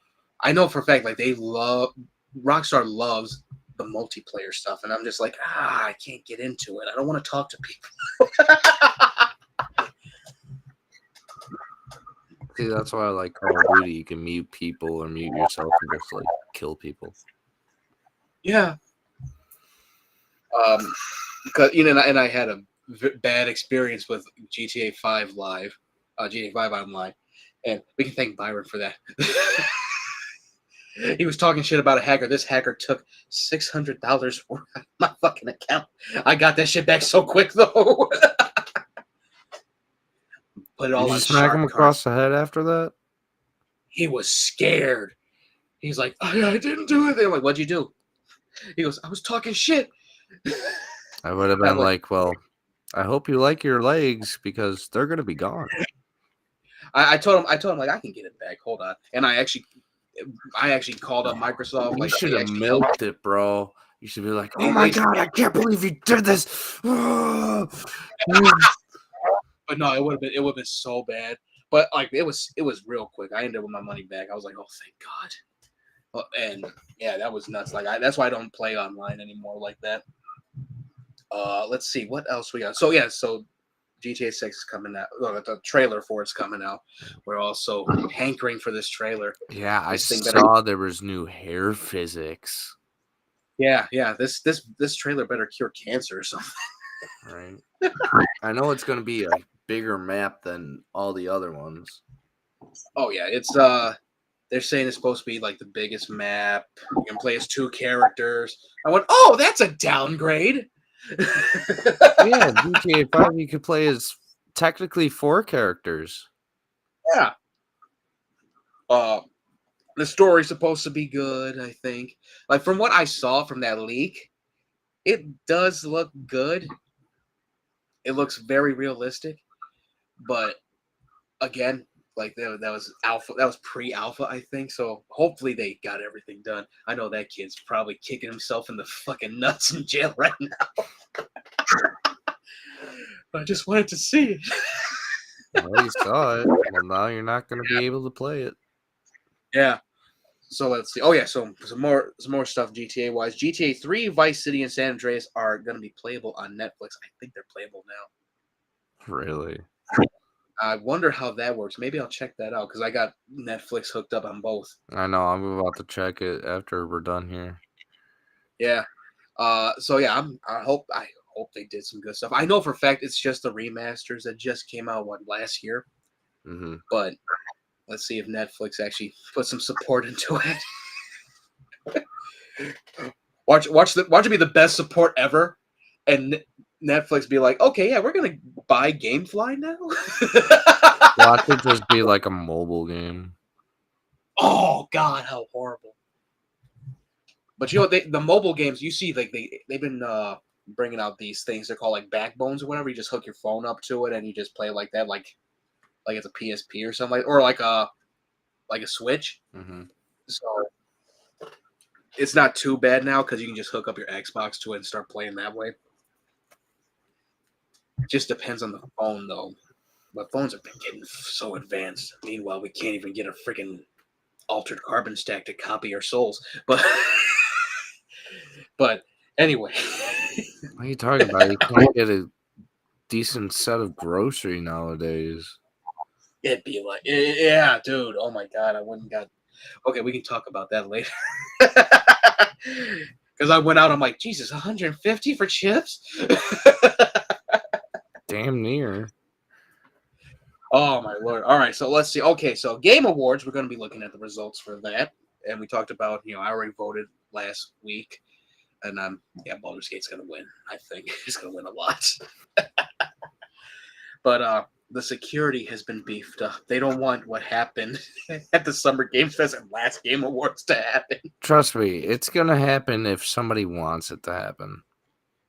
I know for a fact, like Rockstar loves the multiplayer stuff, and I'm just like, I can't get into it. I don't want to talk to people. See, that's why I like Call of Duty. You can mute people or mute yourself and just like kill people. Yeah. Because and I had a bad experience with GTA 5 Live, GTA 5 Online, and we can thank Byron for that. He was talking shit about a hacker. This hacker took $600 for my fucking account. I got that shit back so quick though. Put it Did all you on smack him sharp card. across the head after that? He was scared. He's like, I didn't do it. I'm like, what'd you do? He goes, I was talking shit. I would have I'm been like, like, well, I hope you like your legs because they're gonna be gone. I told him like I can get it back. Hold on. And I actually called up Microsoft. You Like should they have actually helped. milked it, bro. You should be like, oh They, my they, god, I can't believe you did this. but no, it would have been so bad. But like it was real quick. I ended up with my money back. I was like, oh thank God. And yeah, that was nuts. Like that's why I don't play online anymore like that. Let's see what else we got. So yeah, so GTA 6 is coming out. Well, the trailer for it's coming out. We're also hankering for this trailer. Yeah, I This thing better. saw there was new hair physics. Yeah. This trailer better cure cancer or something. Right. I know it's gonna be a bigger map than all the other ones. Oh yeah, it's they're saying it's supposed to be like the biggest map. You can play as 2 characters. I went, oh, that's a downgrade. Yeah, GTA 5 you could play as technically 4 characters. Yeah. Uh, the story's supposed to be good. I think. Like from what I saw from that leak, it does look good. It looks very realistic, but again, like that was alpha. That was pre-alpha, I think. So hopefully they got everything done. I know that kid's probably kicking himself in the fucking nuts in jail right now. I just wanted to see it. Well, you saw it. Well, now you're not going to be able to play it. Yeah. So let's see. Oh yeah. So some more stuff GTA wise. GTA 3, Vice City, and San Andreas are going to be playable on Netflix. I think they're playable now. Really? I wonder how that works. Maybe I'll check that out because I got Netflix hooked up on both. I know. I'm about to check it after we're done here. Yeah. So yeah, I hope they did some good stuff. I know for a fact it's just the remasters that just came out last year. Mm-hmm. But let's see if Netflix actually put some support into it. Watch it be the best support ever, and Netflix be like, okay, yeah, we're gonna buy GameFly now. Watch it just be like a mobile game. Oh God, how horrible! But you know, the mobile games you see, like they've been bringing out these things. They're called like backbones or whatever. You just hook your phone up to it and you just play like that, like it's a PSP or something, or like a Switch. Mm-hmm. So it's not too bad now because you can just hook up your Xbox to it and start playing that way. It just depends on the phone though. But phones have been getting so advanced. Meanwhile, we can't even get a freaking altered carbon stack to copy our souls. But anyway. What are you talking about? You can't get a decent set of grocery nowadays. It'd be like, yeah, dude. Oh my God, I wouldn't got. Okay, we can talk about that later. Because I went out, I'm like, Jesus, 150 for chips? Damn near. Oh my Lord. All right, so let's see. Okay, so Game Awards, we're going to be looking at the results for that. And we talked about, I already voted last week. And yeah, Baldur's Gate's going to win. I think it's going to win a lot. But the security has been beefed up. They don't want what happened at the Summer Games Fest and last Game Awards to happen. Trust me, it's going to happen if somebody wants it to happen.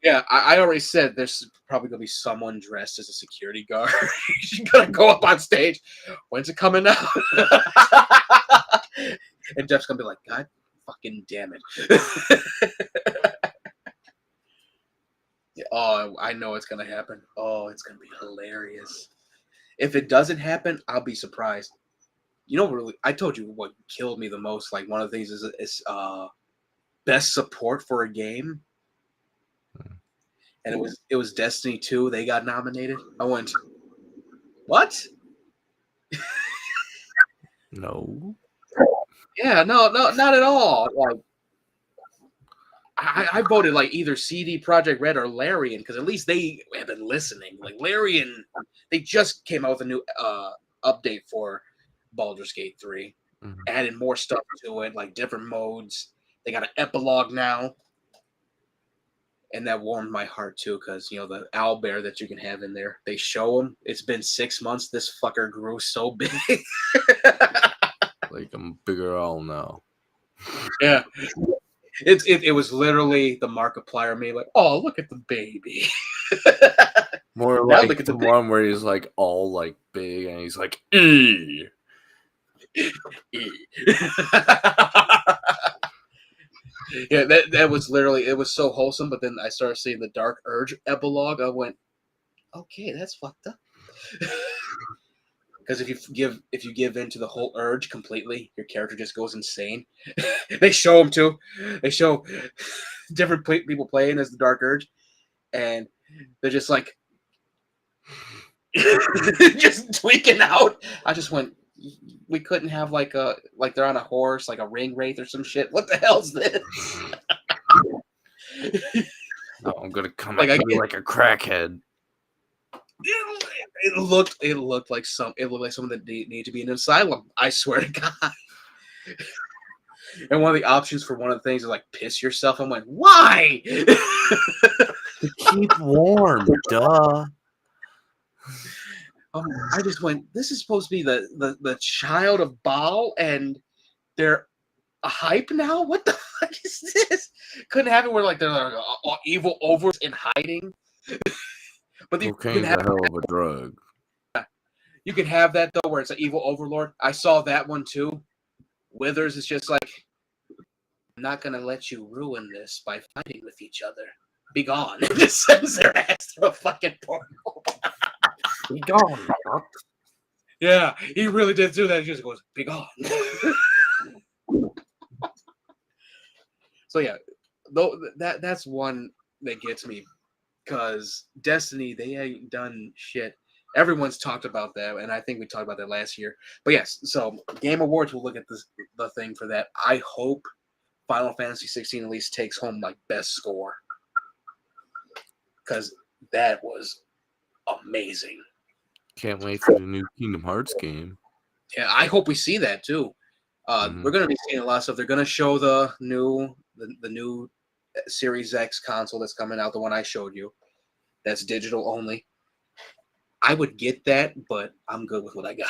Yeah, I already said there's probably going to be someone dressed as a security guard. She's going to go up on stage. When's it coming out? And Jeff's going to be like, God fucking damn it. Oh, I know it's going to happen. Oh, it's going to be hilarious. If it doesn't happen, I'll be surprised. really, I told you what killed me the most. Like one of the things is best support for a game, and it was Destiny 2. They got nominated. I went, what? No. Yeah, no, not at all. Like I voted like either CD Project Red or Larian because at least they have been listening. Like Larian, they just came out with a new update for Baldur's Gate 3, Mhm. added more stuff to it, like different modes. They got an epilogue now, and that warmed my heart too because the owlbear that you can have in there. They show him. It's been 6 months. This fucker grew so big. Like I'm a bigger owl now. Yeah. It was literally the Markiplier meme, like, oh, look at the baby. More Now like look at the the baby. one where he's like all like big and he's like, "E." Yeah, that was literally, it was so wholesome, but then I started seeing the Dark Urge epilogue. I went, okay, that's fucked up. Because if you give in to the whole urge completely, your character just goes insane. They show them too. They show different people playing as the Dark Urge, and they're just like just tweaking out. I just went. We couldn't have like they're on a horse, like a ring wraith or some shit. What the hell's this? No, I'm gonna come Like at I you get, like a crackhead. it looked like someone that need to be in an asylum. I swear to God. And one of the options for one of the things is like piss yourself. I'm like, why? To keep warm, duh. I just went. This is supposed to be the child of Baal, and they're a hype now. What the fuck is this? Couldn't have it where like they're like evil overs in hiding. But Cocaine's a hell of a drug. you can have that though, where it's an evil overlord. I saw that one too. Withers is just like, I'm not gonna let you ruin this by fighting with each other. Be gone. Just sends their ass through a fucking portal. Be gone. Yeah, he really did do that. He just goes, be gone. So yeah, though that's one that gets me because Destiny, they ain't done shit. Everyone's talked about that, and I think we talked about that last year. But yes, so Game Awards will look at the thing for that. I hope Final Fantasy 16 at least takes home like best score because that was amazing. Can't wait for the new Kingdom Hearts game. Yeah, I hope we see that too. We're going to be seeing a lot of stuff. They're going to show the new Series X console that's coming out, the one I showed you. That's digital only. I would get that, but I'm good with what I got.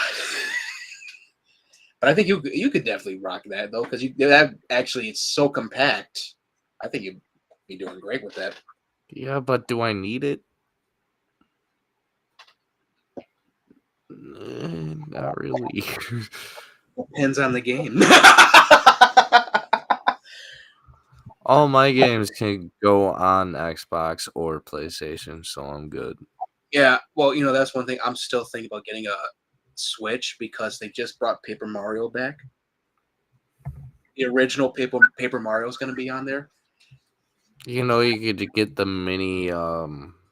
But I think you could definitely rock that though, because that actually it's so compact. I think you'd be doing great with that. Yeah, but do I need it? Not really. Depends on the game. All my games can go on Xbox or PlayStation, so I'm good. Yeah, well, that's one thing. I'm still thinking about getting a Switch because they just brought Paper Mario back. The original Paper Mario is going to be on there. You could get the mini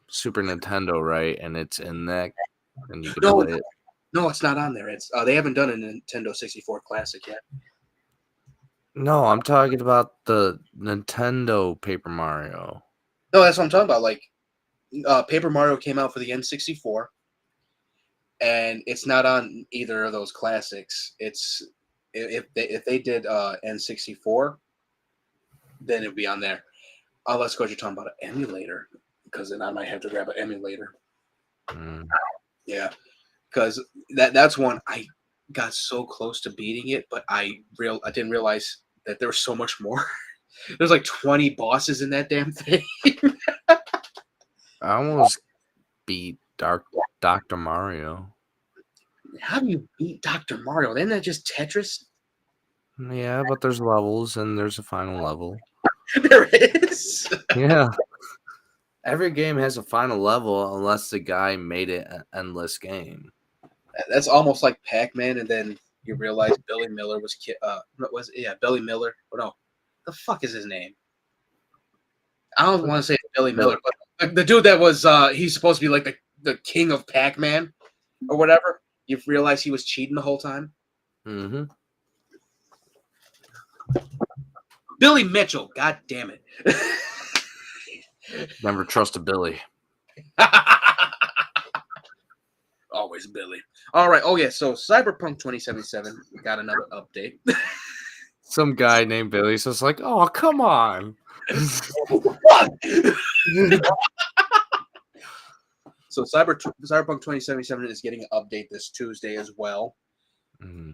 Super Nintendo, right? And it's in that, and you can play it. No, it's not on there. It's they haven't done a Nintendo 64 Classic yet. No, I'm talking about the Nintendo Paper Mario. No, that's what I'm talking about. Like, Paper Mario came out for the N64, and it's not on either of those classics. It's if they did N64, then it'd be on there. Unless, of course, you're talking about an emulator, because then I might have to grab an emulator. Yeah, because that's one I got so close to beating it, but I didn't realize that there was so much more. There's like 20 bosses in that damn thing. I almost beat Dr. Mario. How do you beat Dr. Mario? Isn't that just Tetris? Yeah, but there's levels and there's a final level. There is. Yeah. Every game has a final level unless the guy made it an endless game. That's almost like Pac-Man, and then you realize Billy Miller was Billy Miller. Oh no, the fuck is his name? I don't want to say it's Billy Miller, but the dude that was he's supposed to be like the king of Pac-Man or whatever. You realize he was cheating the whole time. Mm-hmm. Billy Mitchell, god damn it. Never trust a Billy. Always Billy. All right. Oh yeah. So Cyberpunk 2077 got another update. Some guy named Billy's just like, oh, come on. So Cyberpunk 2077 is getting an update this Tuesday as well. Mm-hmm.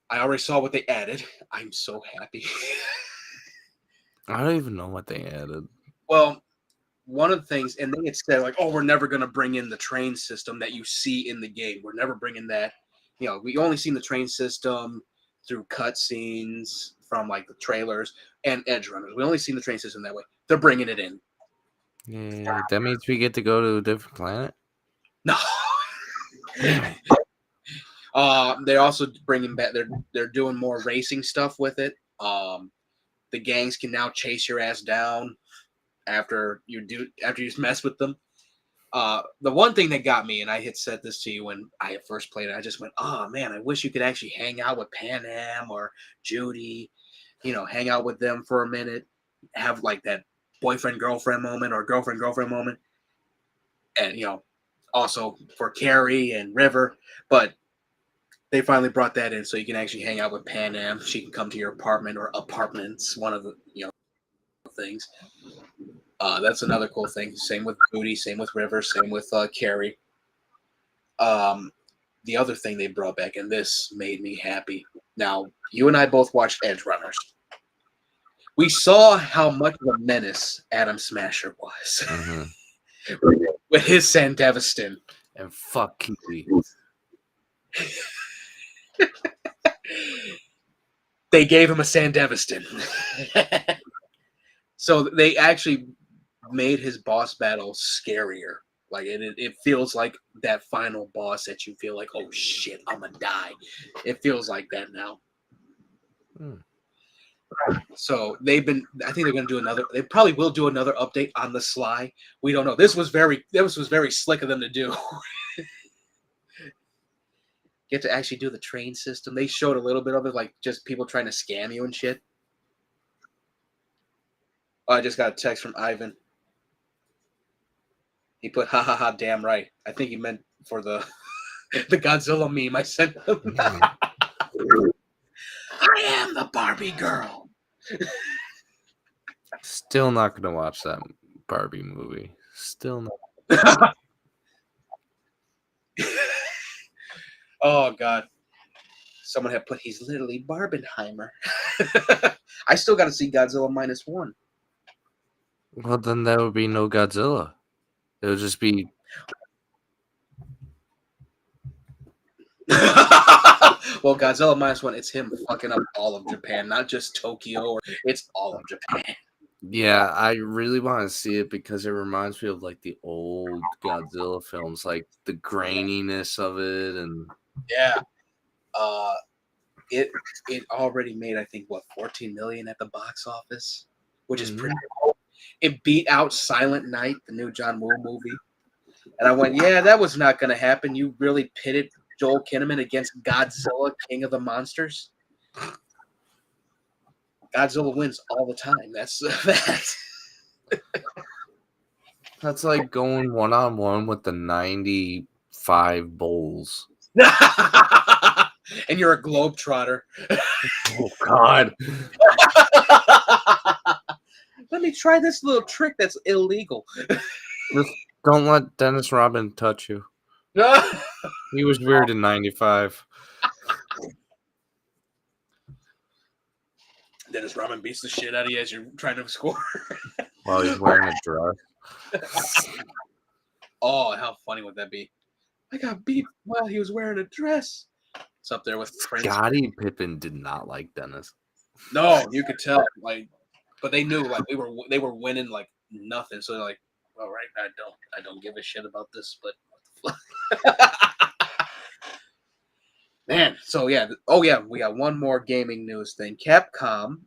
I already saw what they added. I'm so happy. I don't even know what they added. Well, one of the things, and they had said like, "Oh, we're never going to bring in the train system that you see in the game. We're never bringing that." You know, we only seen the train system through cutscenes from like the trailers and Edge Runners. We only seen the train system that way. They're bringing it in. Yeah, that means we get to go to a different planet. No. Damn it. They're also bringing back. They're doing more racing stuff with it. The gangs can now chase your ass down after you mess with them. The one thing that got me, and I had said this to you when I had first played it, I just went, "Oh man, I wish you could actually hang out with Pan Am or Judy, you know, hang out with them for a minute, have like that boyfriend girlfriend moment or girlfriend girlfriend moment, and you know, also for Carrie and River." But they finally brought that in, so you can actually hang out with Pan Am. She can come to your apartment or apartments, one of the things. That's another cool thing. Same with Booty, same with River, same with Carrie. The other thing they brought back, and this made me happy. Now, you and I both watched Edge Runners. We saw how much of a menace Adam Smasher was Mm-hmm. with his Sandevistan. And fuck Kiwi. They gave him a Sandevistan. So they actually made his boss battle scarier. Like it feels like that final boss that you feel like, oh shit, I'm gonna die. It feels like that now. So I think they're gonna do another. They probably will do another update on the sly. We don't know. This was very slick of them to do. Get to actually do the train system. They showed a little bit of it, like just people trying to scam you and shit. Oh, I just got a text from Ivan. He put ha ha ha damn right. I think he meant for the the Godzilla meme I sent him. I am the Barbie girl. Still not gonna watch that Barbie movie. Still not. Oh god. Someone had put he's literally Barbenheimer. I still gotta see Godzilla -1. Well, then there would be no Godzilla. It would just be. Well, Godzilla -1, it's him fucking up all of Japan, not just Tokyo. It's all of Japan. Yeah, I really want to see it because it reminds me of like the old Godzilla films, like the graininess of it, and yeah, it already made I think 14 million at the box office, which is pretty cool. It beat out Silent Night, the new John Woo movie, and I went, yeah, that was not going to happen. You really pitted Joel Kinnaman against Godzilla, King of the Monsters. Godzilla wins all the time. That's the fact. That's like going 1-on-1 with the 95 Bulls. And you're a globetrotter. Oh God! Let me try this little trick that's illegal. Just don't let Dennis Rodman touch you. He was weird in 95. Dennis Rodman beats the shit out of you as you're trying to score. While he's wearing a dress. Oh, how funny would that be? I got beat while he was wearing a dress. It's up there with Prince. Scottie Pippen did not like Dennis. No, you could tell. Like, but they knew like they were winning like nothing. So they're like, all right, I don't give a shit about this. But what the fuck? Man, so yeah. Oh yeah, we got one more gaming news thing. Capcom.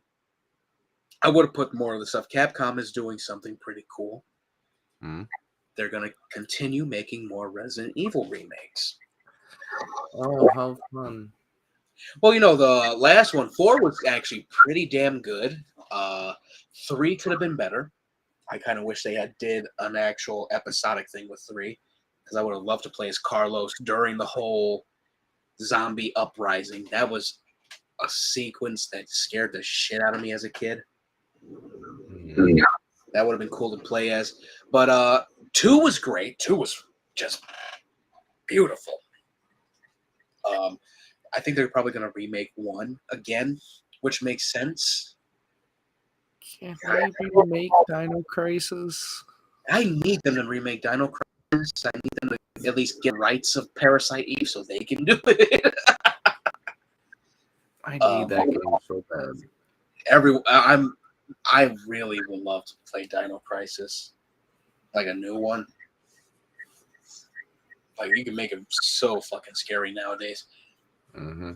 I would have put more of the stuff. Capcom is doing something pretty cool. Hmm? They're going to continue making more Resident Evil remakes. Oh, how fun! Well, the last one, 4 was actually pretty damn good. 3 could have been better. I kind of wish they had did an actual episodic thing with 3, because I would have loved to play as Carlos during the whole zombie uprising. That was a sequence that scared the shit out of me as a kid. Mhm. That would have been cool to play as. But 2 was great. 2 was just beautiful. I think they're probably going to remake 1 again, which makes sense. Can't they remake Dino Crisis? I need them to remake Dino Crisis. I need them to at least get rights of Parasite Eve so they can do it. I need that game so bad. I really would love to play Dino Crisis, like a new one. Like you can make it so fucking scary nowadays. Mm-hmm.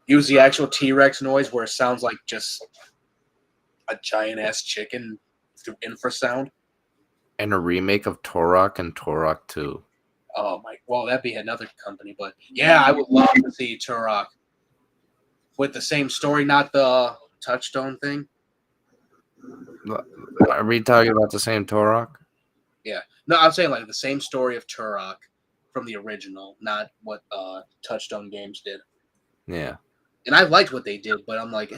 Use the actual T-Rex noise where it sounds like just a giant ass chicken through infrasound. And a remake of Turok and Turok 2. Oh my! Well, that'd be another company, but yeah, I would love to see Turok with the same story, not the Touchstone thing. Are we talking about the same Turok? Yeah, no, I'm saying like the same story of Turok from the original, not what Touchstone Games did. Yeah. And I liked what they did, but I'm like,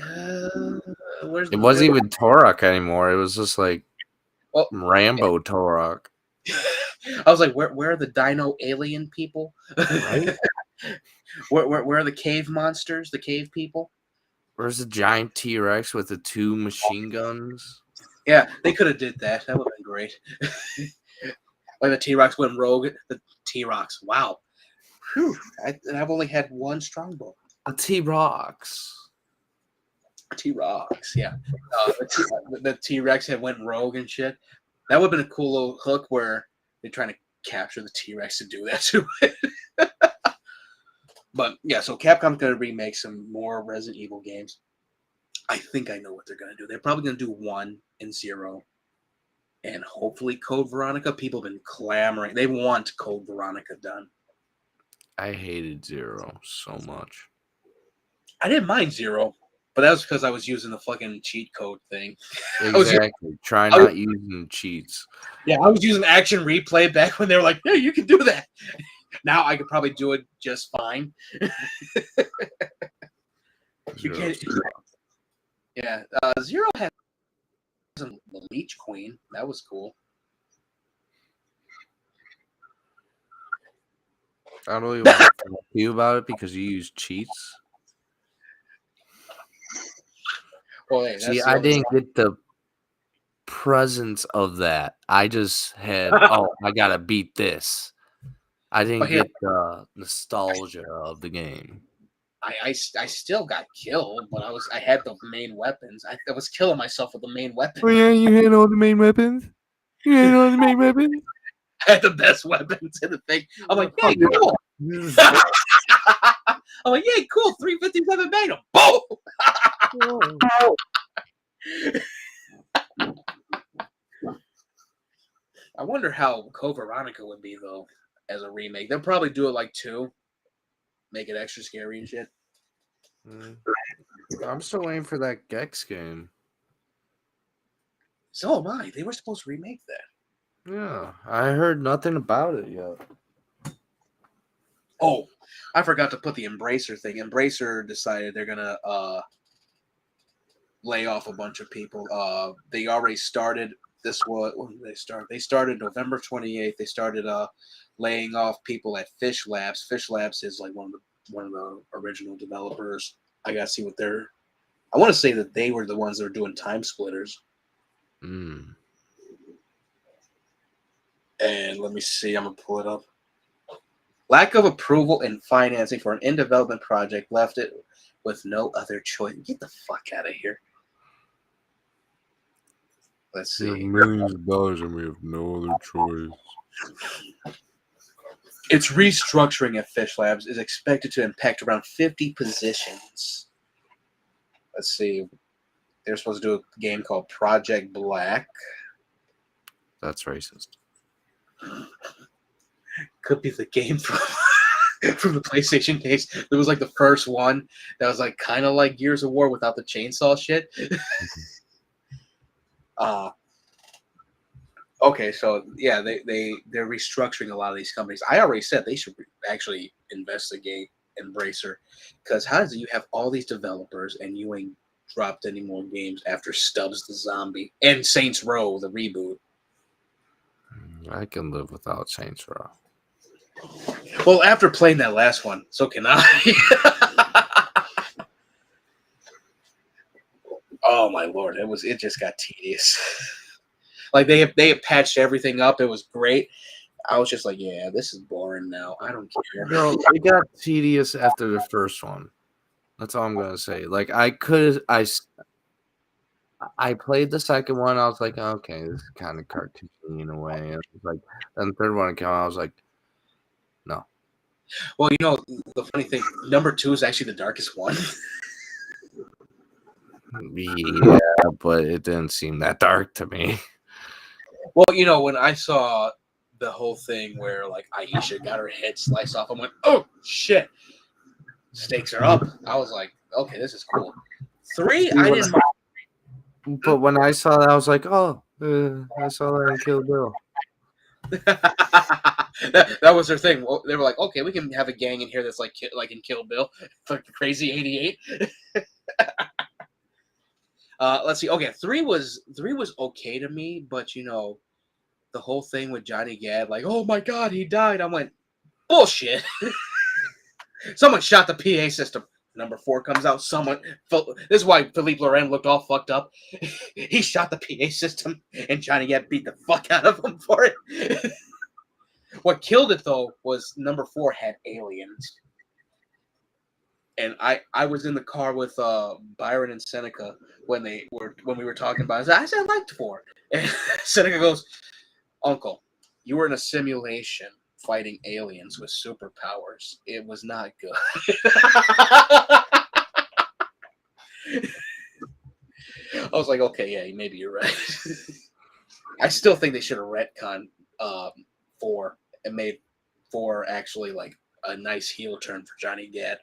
where's It the? wasn't even Turok anymore. It was just like Well, Rambo Turok. I was like, where are the Dino alien people? Right? where are the cave monsters? The cave people? Where's the giant T-Rex with the 2 machine guns? Yeah, they could have did that. That would have been great. Like the T-Rex went rogue. The T-Rex. Wow. Whew. I've only had one strongbow. A T-Rox. T-Rex. Yeah. The T-Rex had went rogue and shit. That would have been a cool little hook where they're trying to capture the T-Rex to do that to it. But yeah, so Capcom's going to remake some more Resident Evil games. I think I know what they're going to do. They're probably going to do 1 and 0. And hopefully Code Veronica. People have been clamoring. They want Code Veronica done. I hated 0 so much. I didn't mind 0, but that was because I was using the fucking cheat code thing. Exactly. Try not using cheats. Yeah, I was using Action Replay back when they were like, yeah, you can do that. Now I could probably do it just fine. You can't. Yeah, 0 had the Leech Queen. That was cool. I don't even want to talk to you about it because you use cheats. Well, hey, See, I didn't get the presence of that. I just had, I gotta beat this. I didn't get the nostalgia of the game. I still got killed, but I had the main weapons. I was killing myself with the main weapon. Oh yeah, you had all the main weapons. You had all the main weapons. I had the best weapons in the thing. I'm like, hey, cool. I'm like, yeah, cool. 357 Magnum. Boom. I wonder how Code Veronica would be though as a remake. They'll probably do it like 2, make it extra scary and shit. I'm still waiting for that Gex game. So am I. They were supposed to remake that. Yeah, I heard nothing about it yet. Oh, I forgot to put the Embracer thing. Embracer decided they're gonna lay off a bunch of people. They already started this. When did they start? They started November 28th. They started laying off people at Fish Labs. Fish Labs is like one of the original developers. I gotta see what they're. I want to say that they were the ones that were doing Time Splitters. Mm. And let me see. I'm gonna pull it up. Lack of approval and financing for an in-development project left it with no other choice. Get the fuck out of here. Let's see. We have millions of dollars and we have no other choice. Its restructuring at Fish Labs is expected to impact around 50 positions. Let's see. They're supposed to do a game called Project Black. That's racist. Could be the game from from the PlayStation case. It was like the first one that was like kind of like Gears of War without the chainsaw shit. Okay, so yeah, they're restructuring a lot of these companies. I already said they should actually investigate Embracer, because how does it you have all these developers and you ain't dropped any more games after Stubbs the Zombie and Saints Row the reboot? I can live without Saints Row. Well, after playing that last one, so can I. Oh my lord, it just got tedious. Like they have patched everything up. It was great. I was just like, yeah, this is boring now. I don't care. No, it got tedious after the first one. That's all I'm gonna say. Like I played the second one. I was like, okay, this is kind of cartoony in a way. And it was like, then the third one came out. I was like, no. Well, the funny thing, number 2 is actually the darkest one. Yeah, but it didn't seem that dark to me. Well, when I saw the whole thing where like Aisha got her head sliced off, I went, oh shit, stakes are up. I was like, okay, this is cool. 3, I didn't. But when I saw that, I was like, oh, I saw that in Kill Bill. that was their thing. Well, they were like, okay, we can have a gang in here that's like in Kill Bill, like the Crazy 88. Let's see. Okay, 3 was okay to me, but the whole thing with Johnny Gad, like, oh my god, he died. I went, bullshit. Someone shot the PA system. Number 4 comes out. This is why Philippe Laurent looked all fucked up. He shot the PA system, and Johnny Gad beat the fuck out of him for it. What killed it though was number 4 had aliens. And I was in the car with Byron and Seneca when we were talking about it. I said I liked 4. And Seneca goes, Uncle, you were in a simulation fighting aliens with superpowers. It was not good. I was like, okay, yeah, maybe you're right. I still think they should have retconned 4 and made 4 actually like a nice heel turn for Johnny Gad.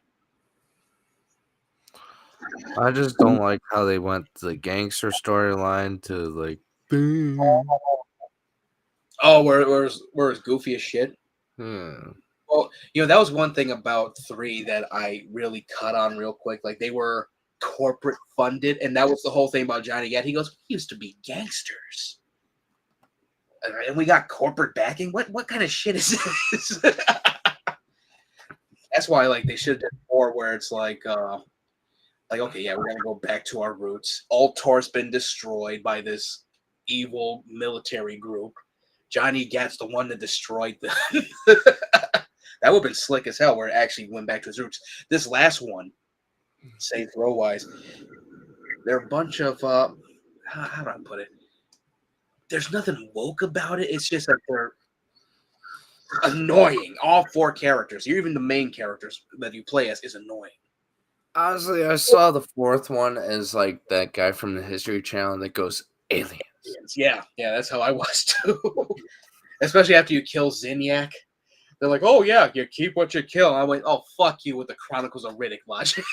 I just don't like how they went the gangster storyline to like. Oh, where it's goofy as shit. Well, that was one thing about 3 that I really cut on real quick. Like they were corporate funded, and that was the whole thing about Johnny Gat. He goes, "We used to be gangsters, and we got corporate backing. What kind of shit is this?" That's why like they should have done more where it's like okay, yeah, we're gonna go back to our roots. Ultor's been destroyed by this evil military group. Johnny Gat's the one that destroyed them. That would have been slick as hell where it actually went back to his roots. This last one, Saints Row wise, they're a bunch of how do I put it? There's nothing woke about it. It's just like they're annoying. All 4 characters, even the main characters that you play as, is annoying. Honestly, I saw the 4th one as like that guy from the History Channel that goes aliens. Yeah, that's how I was too. Especially after you kill Zinyak. They're like, oh yeah, you keep what you kill. I went, oh fuck you with the Chronicles of Riddick logic.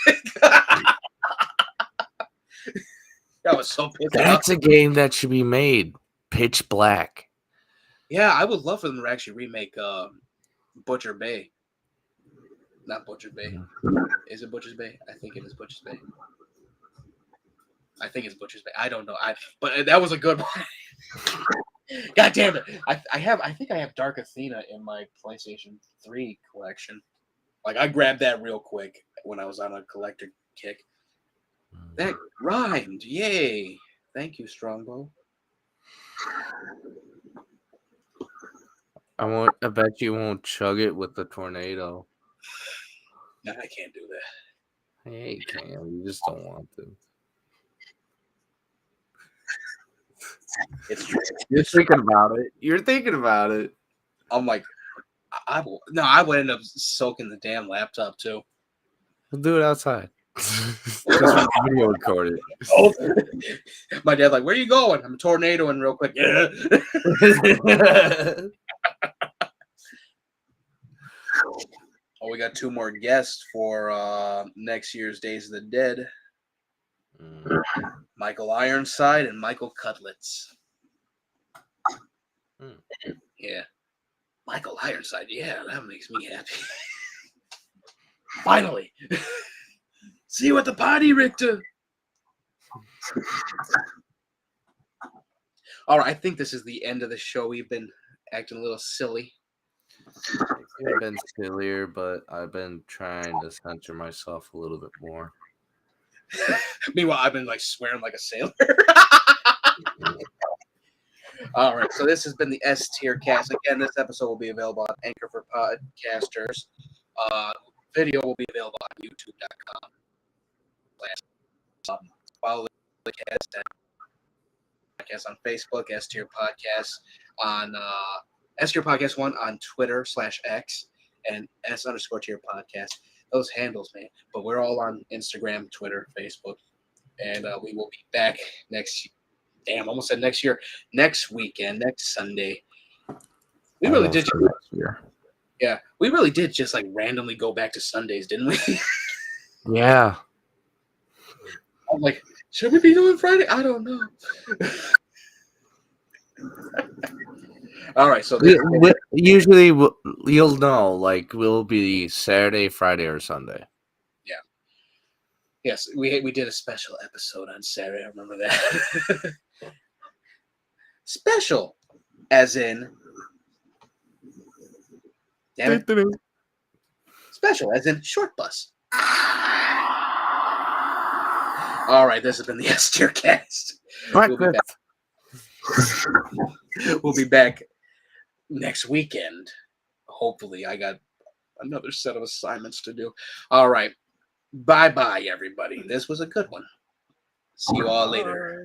That was so pissed. That's a game that should be made. Pitch Black. Yeah, I would love for them to actually remake Butcher Bay. Not Butcher Bay. Is it Butcher's Bay? I think it is Butcher's Bay. I think it's Butcher's Bay. I don't know. But that was a good one. God damn it! I think I have Dark Athena in my PlayStation 3 collection. Like I grabbed that real quick when I was on a collector kick. That rhymed! Yay! Thank you, Strongbow. I bet you won't chug it with the tornado. No, I can't do that. Hey, you can. You just don't want to. It's true. You're thinking about it. You're thinking about it. I'm like, I would end up soaking the damn laptop too. We'll do it outside. Because we video record it. Oh, my dad like, where you going? I'm tornadoing real quick. Yeah. Oh, we got 2 more guests for next year's Days of the Dead. Michael Ironside and Michael Cutlets. Yeah. Michael Ironside. Yeah, that makes me happy. Finally. See you at the party, Richter. All right, I think this is the end of the show. We've been acting a little silly. I've been sillier, but I've been trying to censor myself a little bit more. Meanwhile, I've been like swearing like a sailor. All right, so this has been the S-TierCast. Again, this episode will be available on Anchor for podcasters. Video will be available on YouTube.com. Follow the podcast on Facebook, S-Tier Podcast on S-Tier Podcast 1 on Twitter /X and S_Tier Podcast. Those handles, man. But we're all on Instagram, Twitter, Facebook, and we will be back next. Damn, almost said next year. Next weekend, next Sunday. We really did. Next year. Yeah, we really did just like randomly go back to Sundays, didn't we? Yeah. I'm like, should we be doing Friday? I don't know. All right, so usually you'll know, like we'll be Saturday, Friday, or Sunday. Yeah. Yes, we did a special episode on Saturday. I remember that. Special, as in. Damn it. Special, as in short bus. All right, this has been the S-TierCast. We'll be back next weekend. Hopefully, I got another set of assignments to do. All right. Bye-bye, everybody. This was a good one. See you all later.